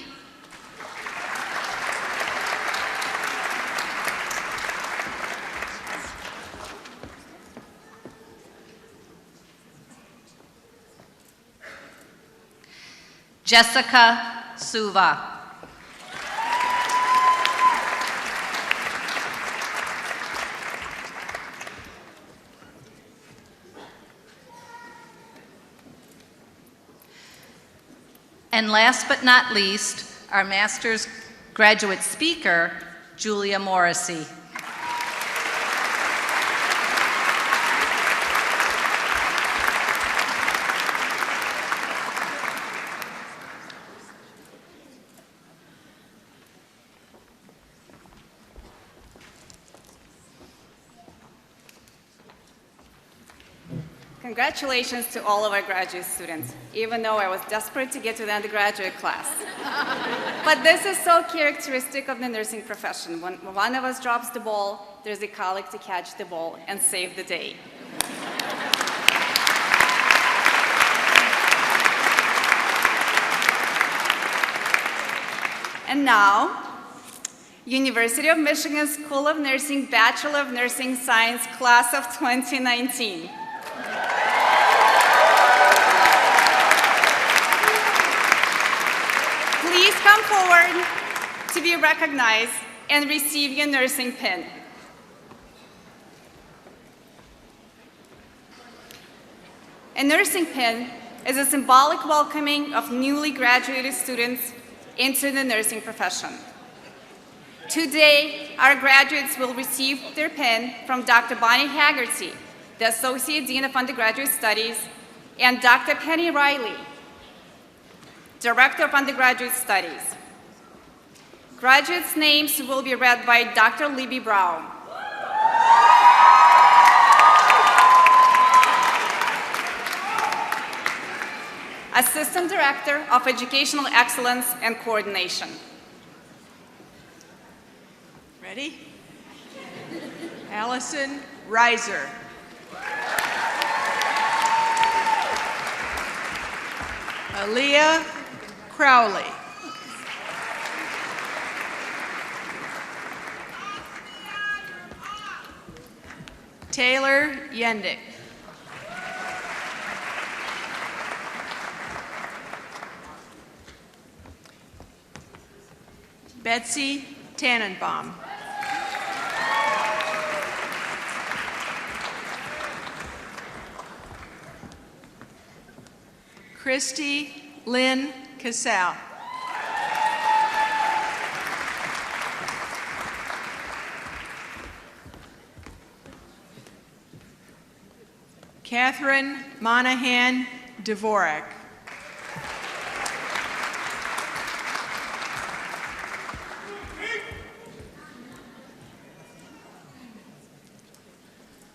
Jessica Suva. And last but not least, our master's graduate speaker, Julia Morrissey. Congratulations to all of our graduate students, even though I was desperate to get to the undergraduate class. But this is so characteristic of the nursing profession. When one of us drops the ball, there's a colleague to catch the ball and save the day. And now, University of Michigan School of Nursing Bachelor of Nursing Science Class of 2019. Please come forward to be recognized and receive your nursing pin. A nursing pin is a symbolic welcoming of newly graduated students into the nursing profession. Today, our graduates will receive their pin from Dr. Bonnie Haggerty, the Associate Dean of Undergraduate Studies, and Dr. Penny Riley, Director of Undergraduate Studies. Graduates' names will be read by Dr. Libby Brown. Assistant Director of Educational Excellence and Coordination. Ready? Allison Reiser. Aaliyah Crowley. Taylor Yendick. Betsy Tannenbaum. Christy Lynn Casal. Catherine Monahan Dvorak.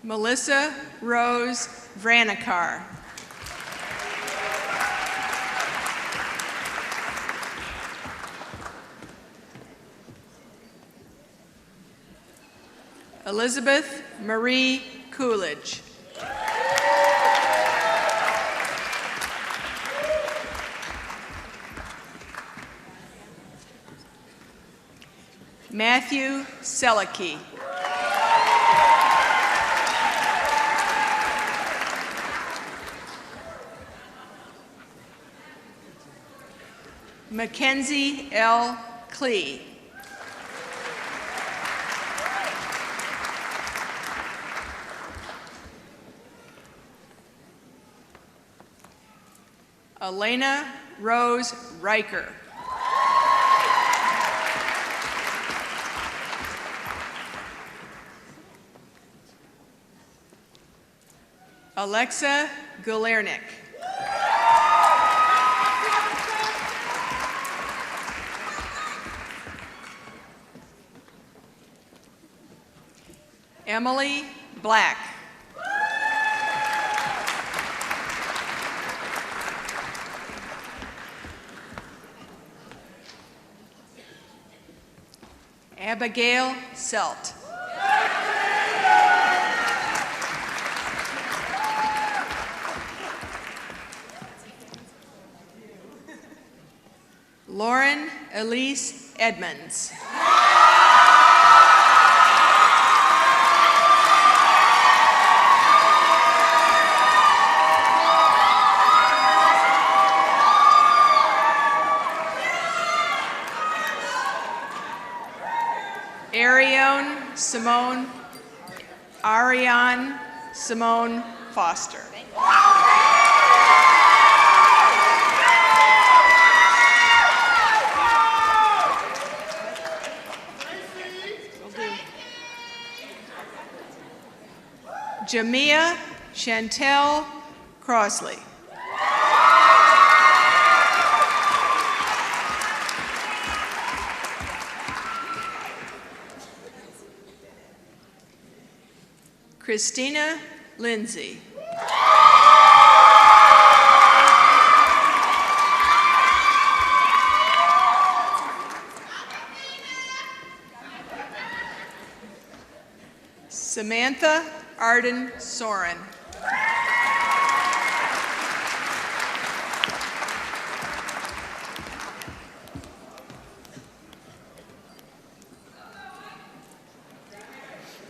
Melissa Rose Vranikar. Elizabeth Marie Coolidge. Matthew Selicki. Mackenzie L. Klee. Elena Rose Riker. Alexa Gulernik. Emily Black. Abigail Selt. Lauren Elise Edmonds. Ariane Simone Foster. Jamia Chantel Crossley. Christina Lindsay. Samantha Arden Soren.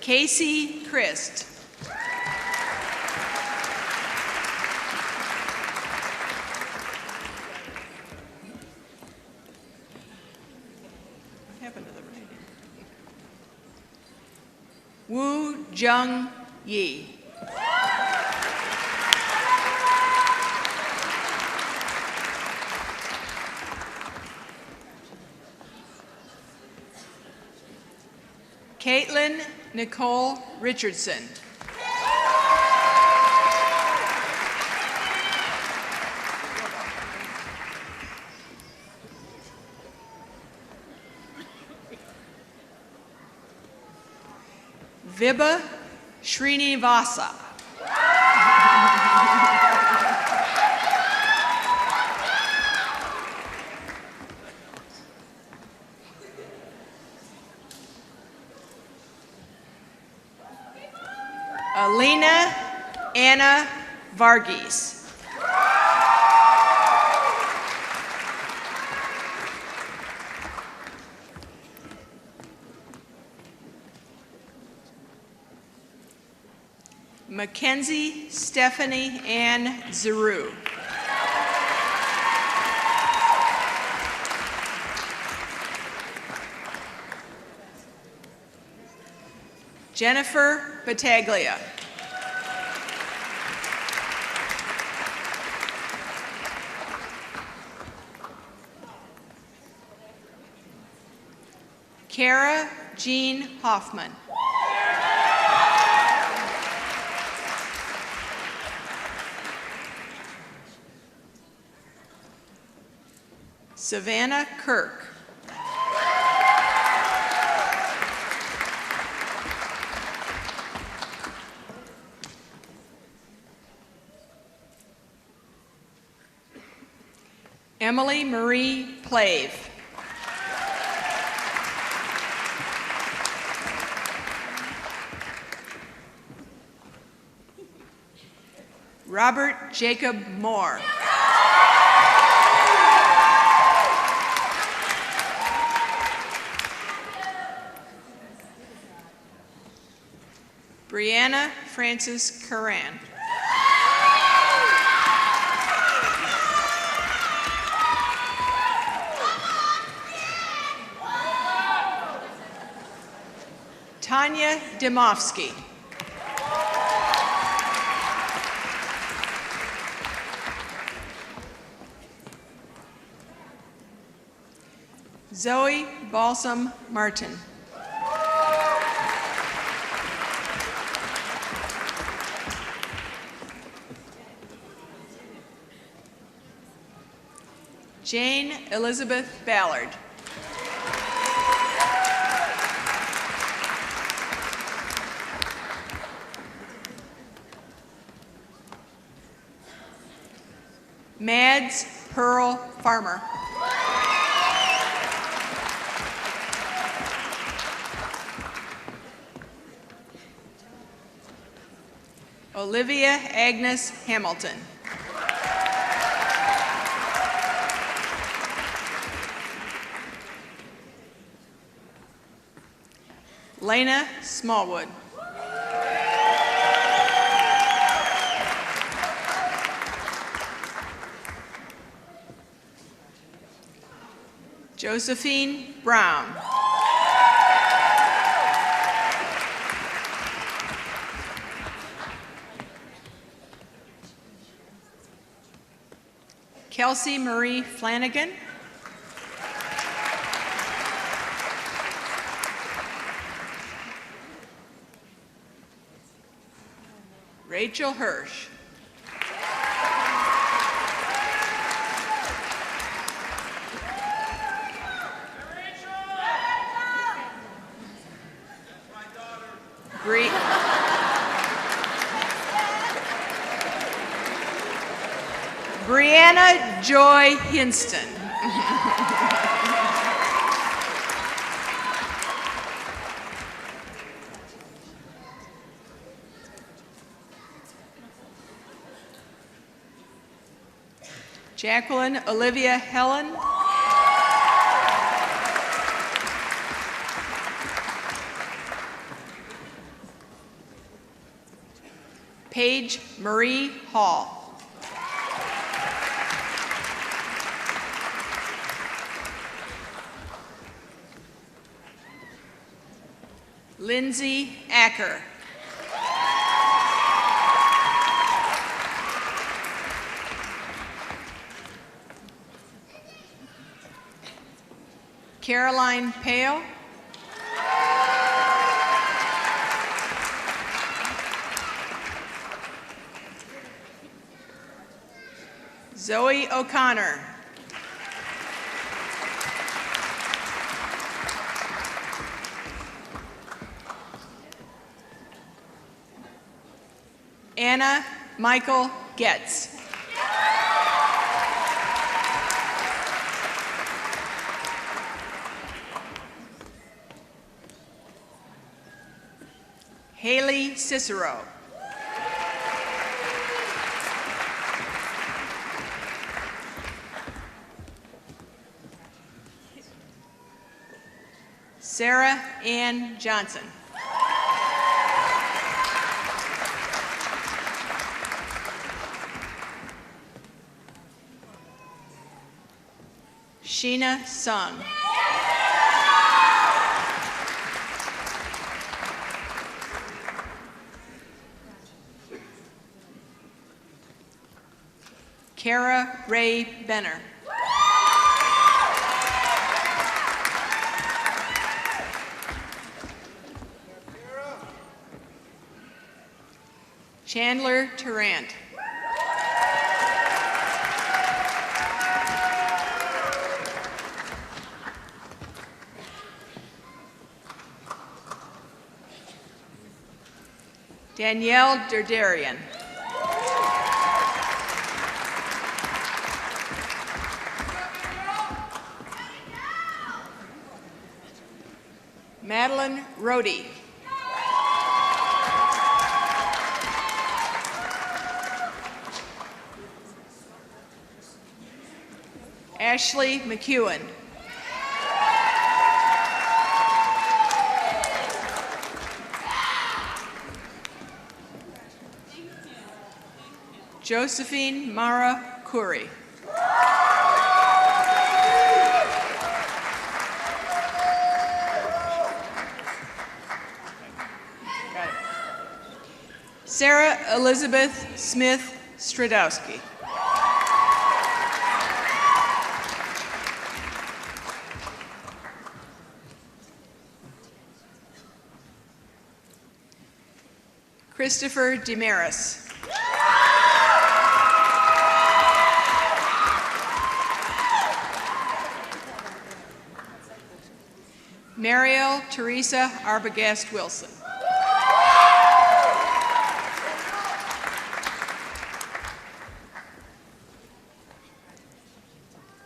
Casey Christ. What happened to the writing? Woo Jung Yi. Caitlin Nicole Richardson. Vibha Srinivasa. Alina Anna Varghese. Mackenzie Stephanie Ann Zeru. Jennifer Battaglia. Kara Jean Hoffman. Savannah Kirk. Emily Marie Plave. Robert Jacob Moore. Brianna Francis Curran. Tanya Dimofsky. Zoe Balsam Martin. Jane Elizabeth Ballard. Mads Pearl Farmer. Olivia Agnes Hamilton. Lena Smallwood. Josephine Brown. Kelsey Marie Flanagan. Rachel Hirsch. Brianna Joy Hinston. Jacqueline Olivia Helen. Paige Marie Hall. Lindsay Acker. Caroline Pale. Zoe O'Connor. Anna Michael Getz. Haley Cicero. Sarah Ann Johnson. Sheena Sung. Kara Ray Benner. Chandler Tarrant. Danielle Derderian. Madeline Rohde. Ashley McEwen. Josephine Mara Curry. Sarah Elizabeth Smith Stradowski. Christopher Demaris. Mariel Teresa Arbogast Wilson.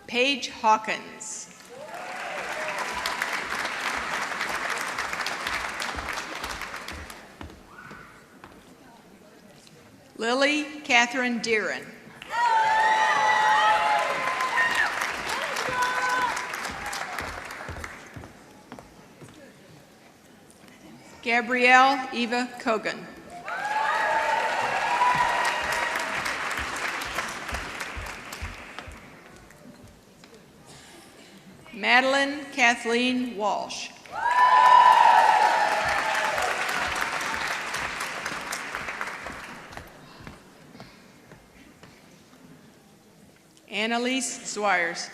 Paige Hawkins. Lily Catherine Deeren. Gabrielle Eva Kogan. Madeline Kathleen Walsh. Annalise Swires.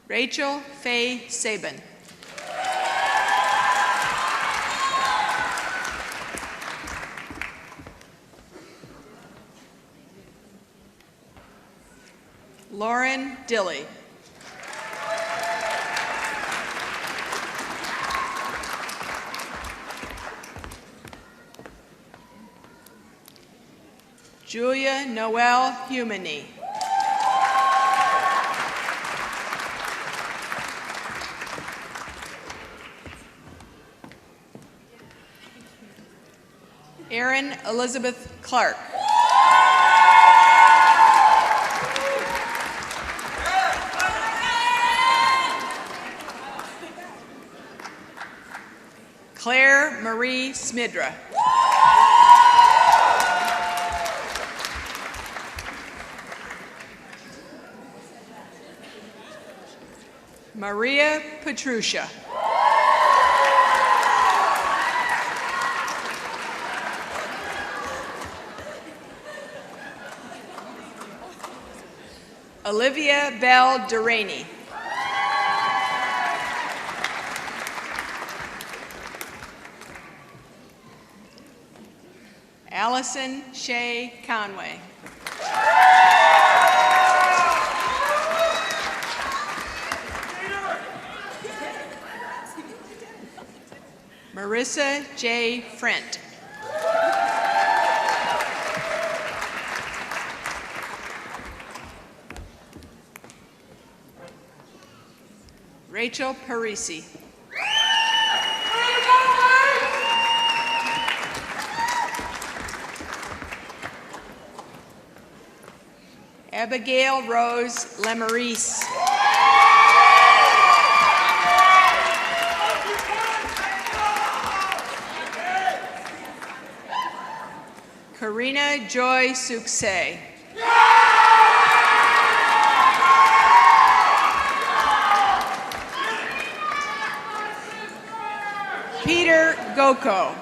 Rachel Faye Sabin. Lauren Dilly. Julia Noel Humany. Erin Elizabeth Clark. Smidra. Maria Petrucia. Olivia Bell Duraney. Allison Shea Conway. Marissa J. Frent. Rachel Parisi. Abigail Rose Lemarise. Karina Joy Succé. Peter Goko.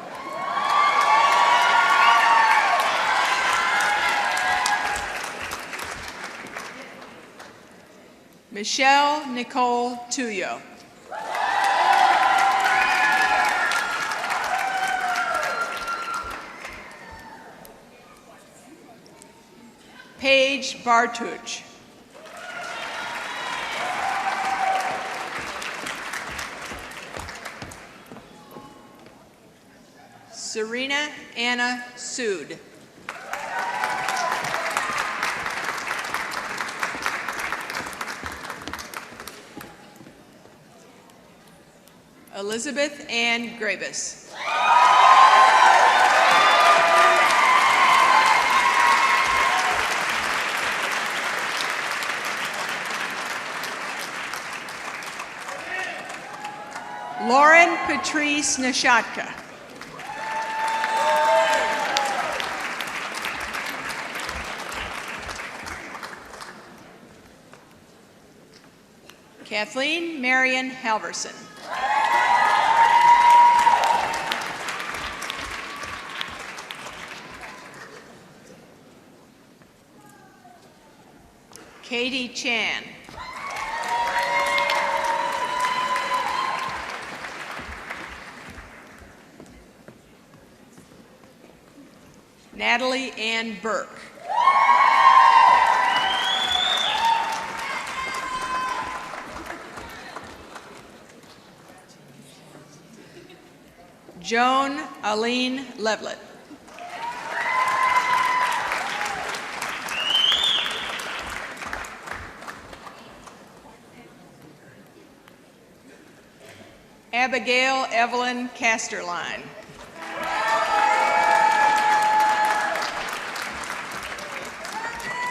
Michelle Nicole Tuyo. Paige Bartuch. Serena Anna Sood. Elizabeth Ann Gravis. Lauren Patrice Nishatka. Kathleen Marion Halverson. Katie Chan. Natalie Ann Burke. Joan Aline Levlett. Abigail Evelyn Casterline.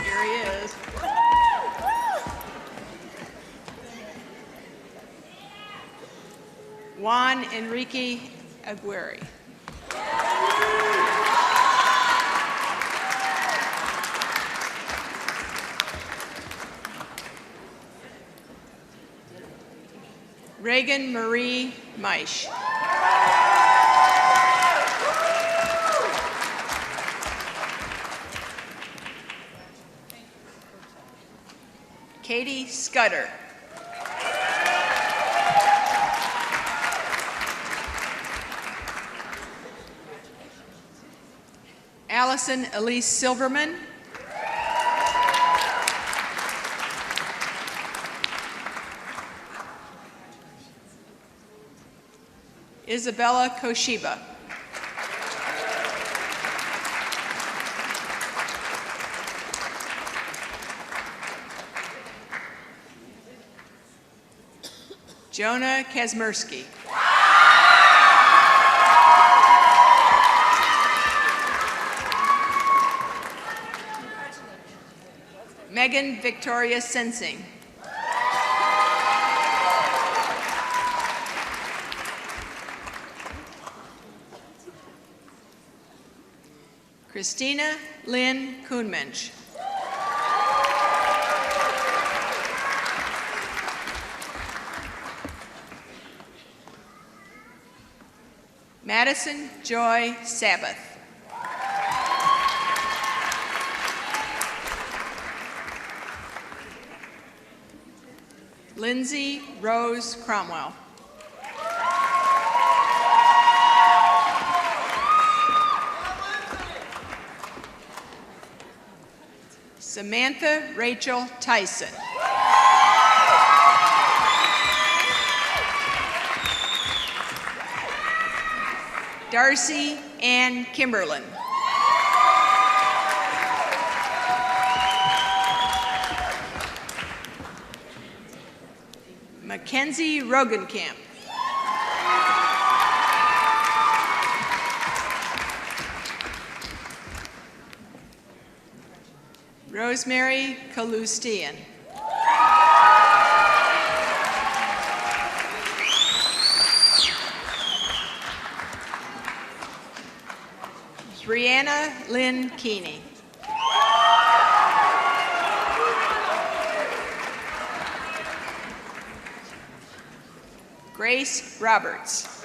Here he is. Juan Enrique Aguirre. Reagan Marie Meisch. Katie Scudder. Allison Elise Silverman. Isabella Koshiba. Jonah Kazmersky. Megan Victoria Sensing. Christina Lynn Kuhnmensch. Madison Joy Sabbath. Lindsay Rose Cromwell. Samantha Rachel Tyson. Darcy Ann Kimberlin. Mackenzie Rogenkamp. Rosemary Kalustian. Brianna Lynn Keeney. Grace Roberts.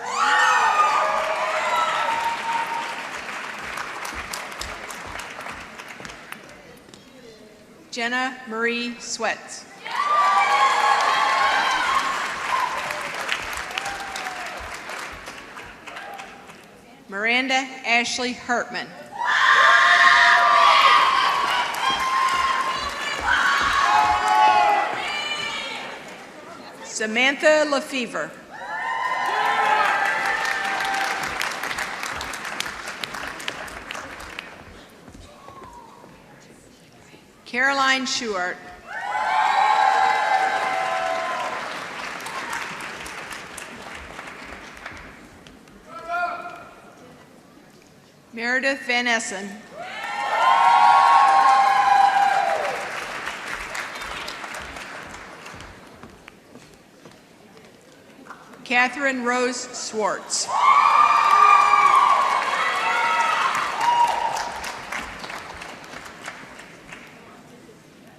Jenna Marie Sweats. Miranda Ashley Hartman. Samantha Lefevre. Caroline Schuart. Meredith Van Essen. Catherine Rose Swartz.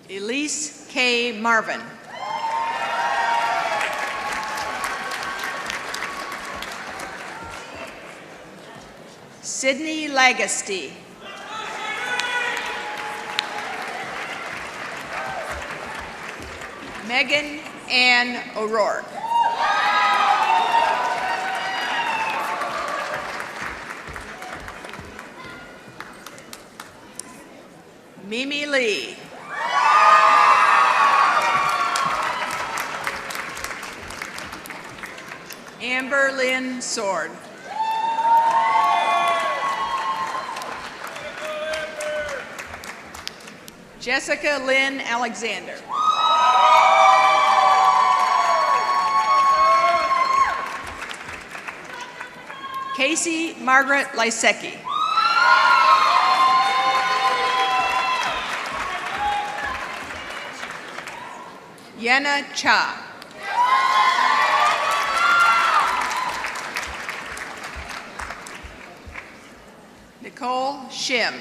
Elise K. Marvin. Sydney Lagasty. Megan Ann O'Rourke. Mimi Lee. Amber Lynn Sword. Jessica Lynn Alexander. Casey Margaret Lysecki. Yenna Cha. Nicole Shim.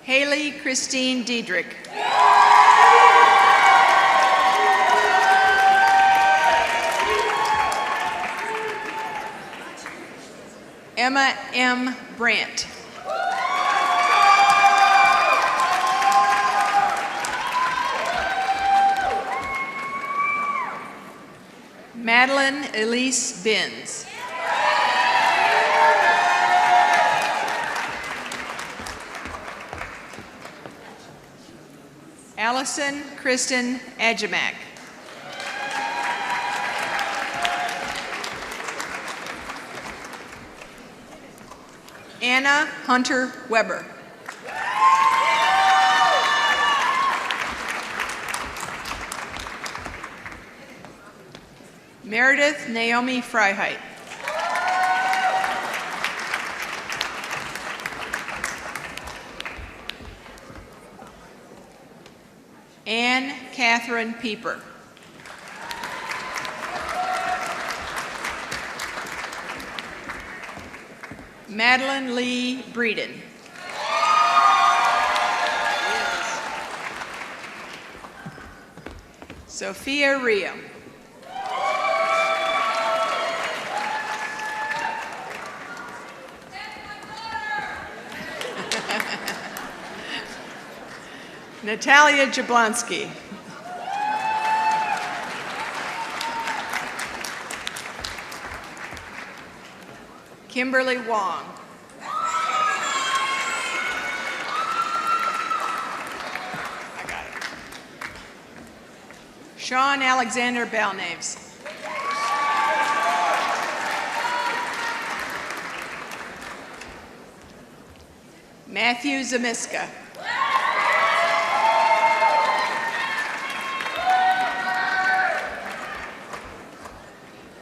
Haley Christine Diedrich. Emma M. Brandt. Madeline Elise Binns. Allison Kristen Ajamak. Anna Hunter Weber. Meredith Naomi Freiheit. Anne Catherine Pieper. Madeline Lee Breeden. Sophia Rio. Natalia Jablonski. Kimberly Wong. I got it. Sean Alexander Balnaves. Matthew Zamiska.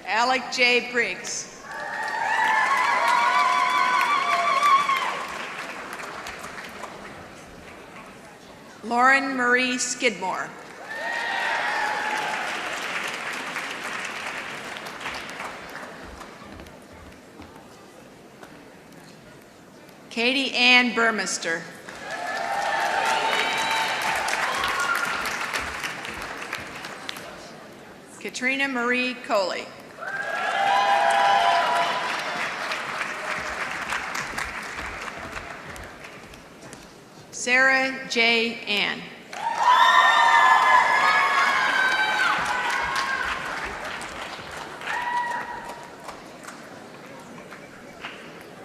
Alec J. Briggs. Lauren Marie Skidmore. Katie Ann Burmester. Katrina Marie Coley. Sarah J. Ann.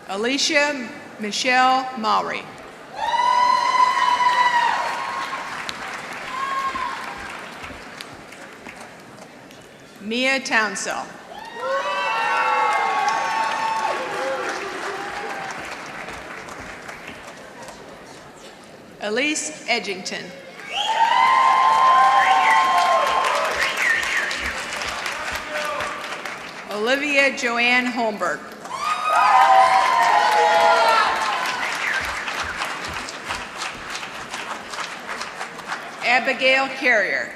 Alicia Michelle Maury. Mia Townsell. Elise Edgington. Olivia Joanne Holmberg. Abigail Carrier.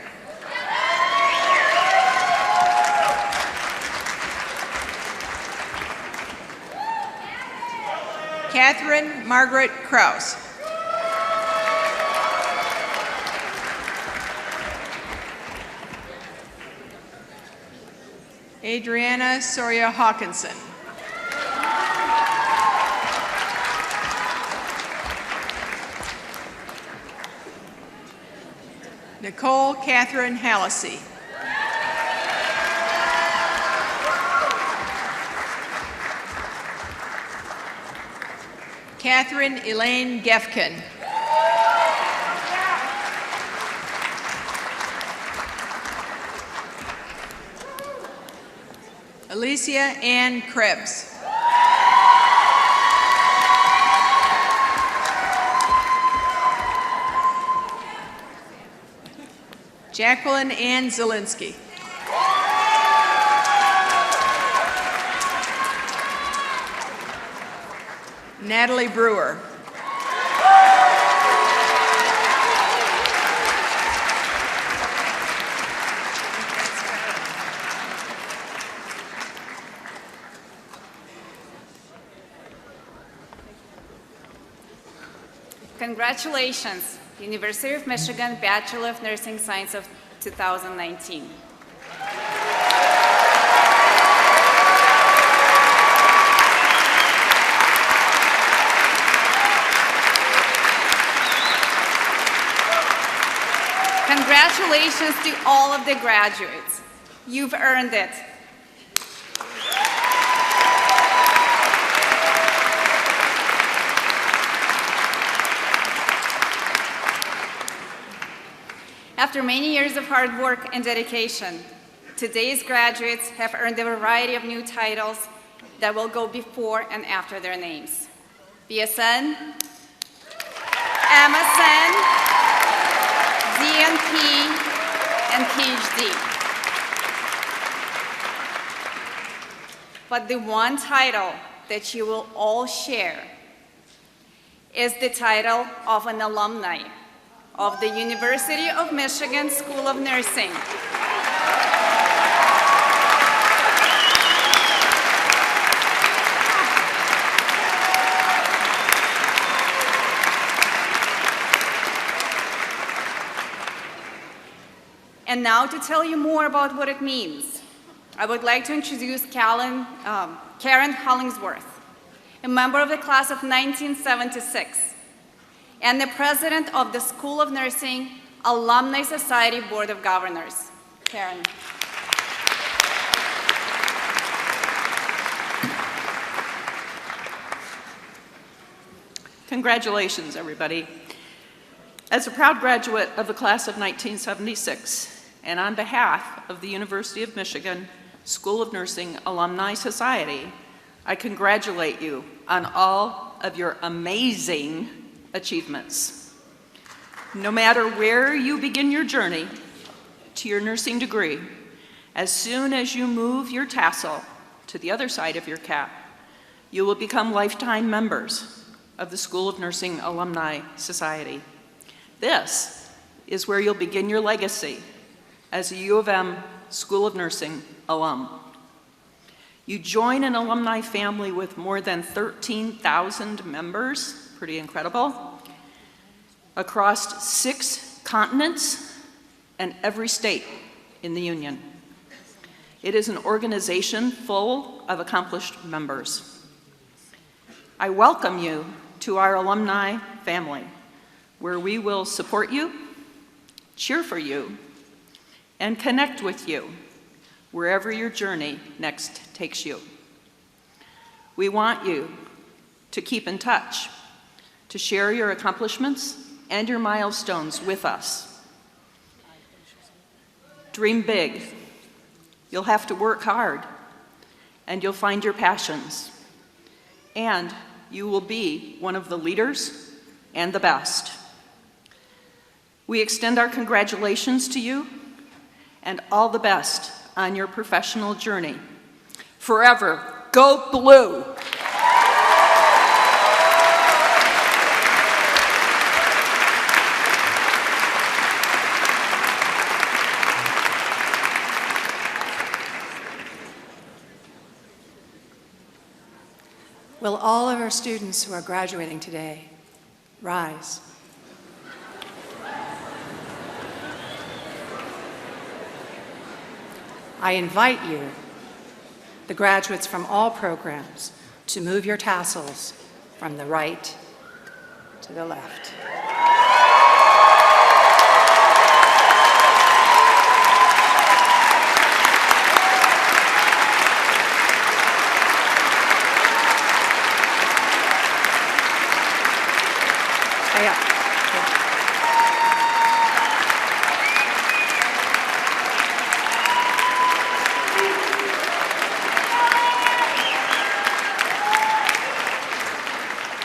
Catherine Margaret Kraus. Adriana Soria Hawkinson. Nicole Catherine Hallisey. Catherine Elaine Gefkin. Alicia Ann Krebs. Jacqueline Ann Zielinski. Natalie Brewer. Congratulations, University of Michigan Bachelor of Nursing Science of 2019. Congratulations to all of the graduates. You've earned it. After many years of hard work and dedication, today's graduates have earned a variety of new titles that will go before and after their names: BSN, MSN, DNP, and PhD. But the one title that you will all share is the title of an alumni of the University of Michigan School of Nursing. And now to tell you more about what it means, I would like to introduce Karen Hollingsworth, a member of the class of 1976, and the president of the School of Nursing Alumni Society Board of Governors. Karen. Congratulations, everybody. As a proud graduate of the class of 1976, and on behalf of the University of Michigan School of Nursing Alumni Society, I congratulate you on all of your amazing achievements. No matter where you begin your journey to your nursing degree, as soon as you move your tassel to the other side of your cap, you will become lifetime members of the School of Nursing Alumni Society. This is where you'll begin your legacy as a U of M School of Nursing alum. You join an alumni family with more than 13,000 members, pretty incredible, across 6 continents and every state in the Union. It is an organization full of accomplished members. I welcome you to our alumni family, where we will support you, cheer for you, and connect with you wherever your journey next takes you. We want you to keep in touch, to share your accomplishments and your milestones with us. Dream big. You'll have to work hard, and you'll find your passions. And you will be one of the leaders and the best. We extend our congratulations to you and all the best on your professional journey. Forever, go blue! Will all of our students who are graduating today rise? I invite you, the graduates from all programs, to move your tassels from the right to the left.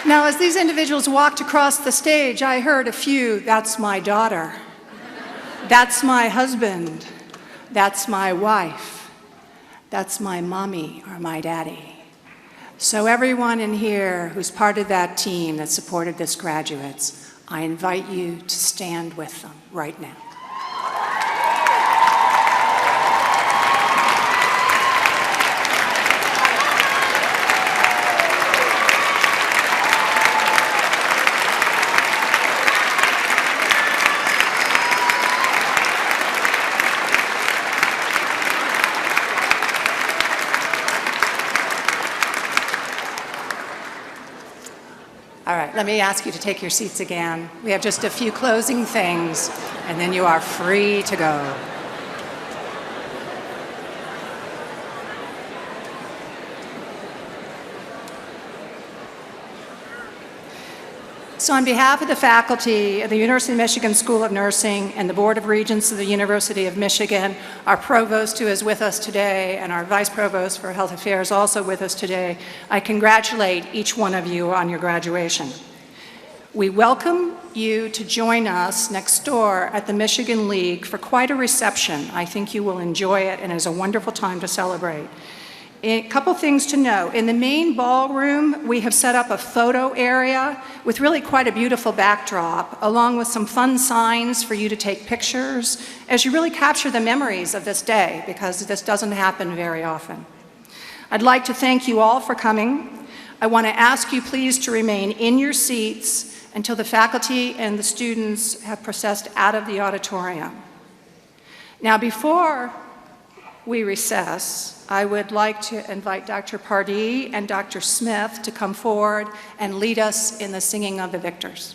Now, as these individuals walked across the stage, I heard a few, "That's my daughter," "That's my husband," "That's my wife," "That's my mommy or my daddy." So everyone in here who's part of that team that supported this graduates, I invite you to stand with them right now. All right, let me ask you to take your seats again. We have just a few closing things, and then you are free to go. So on behalf of the faculty of the University of Michigan School of Nursing and the Board of Regents of the University of Michigan, our provost who is with us today, and our vice provost for health affairs also with us today, I congratulate each one of you on your graduation. We welcome you to join us next door at the Michigan League for quite a reception. I think you will enjoy it, and it is a wonderful time to celebrate. A couple things to note. In the main ballroom, we have set up a photo area with really quite a beautiful backdrop, along with some fun signs for you to take pictures as you really capture the memories of this day, because this doesn't happen very often. I'd like to thank you all for coming. I want to ask you please to remain in your seats until the faculty and the students have processed out of the auditorium. Now, before we recess, I would like to invite Dr. Pardee and Dr. Smith to come forward and lead us in the singing of the victors.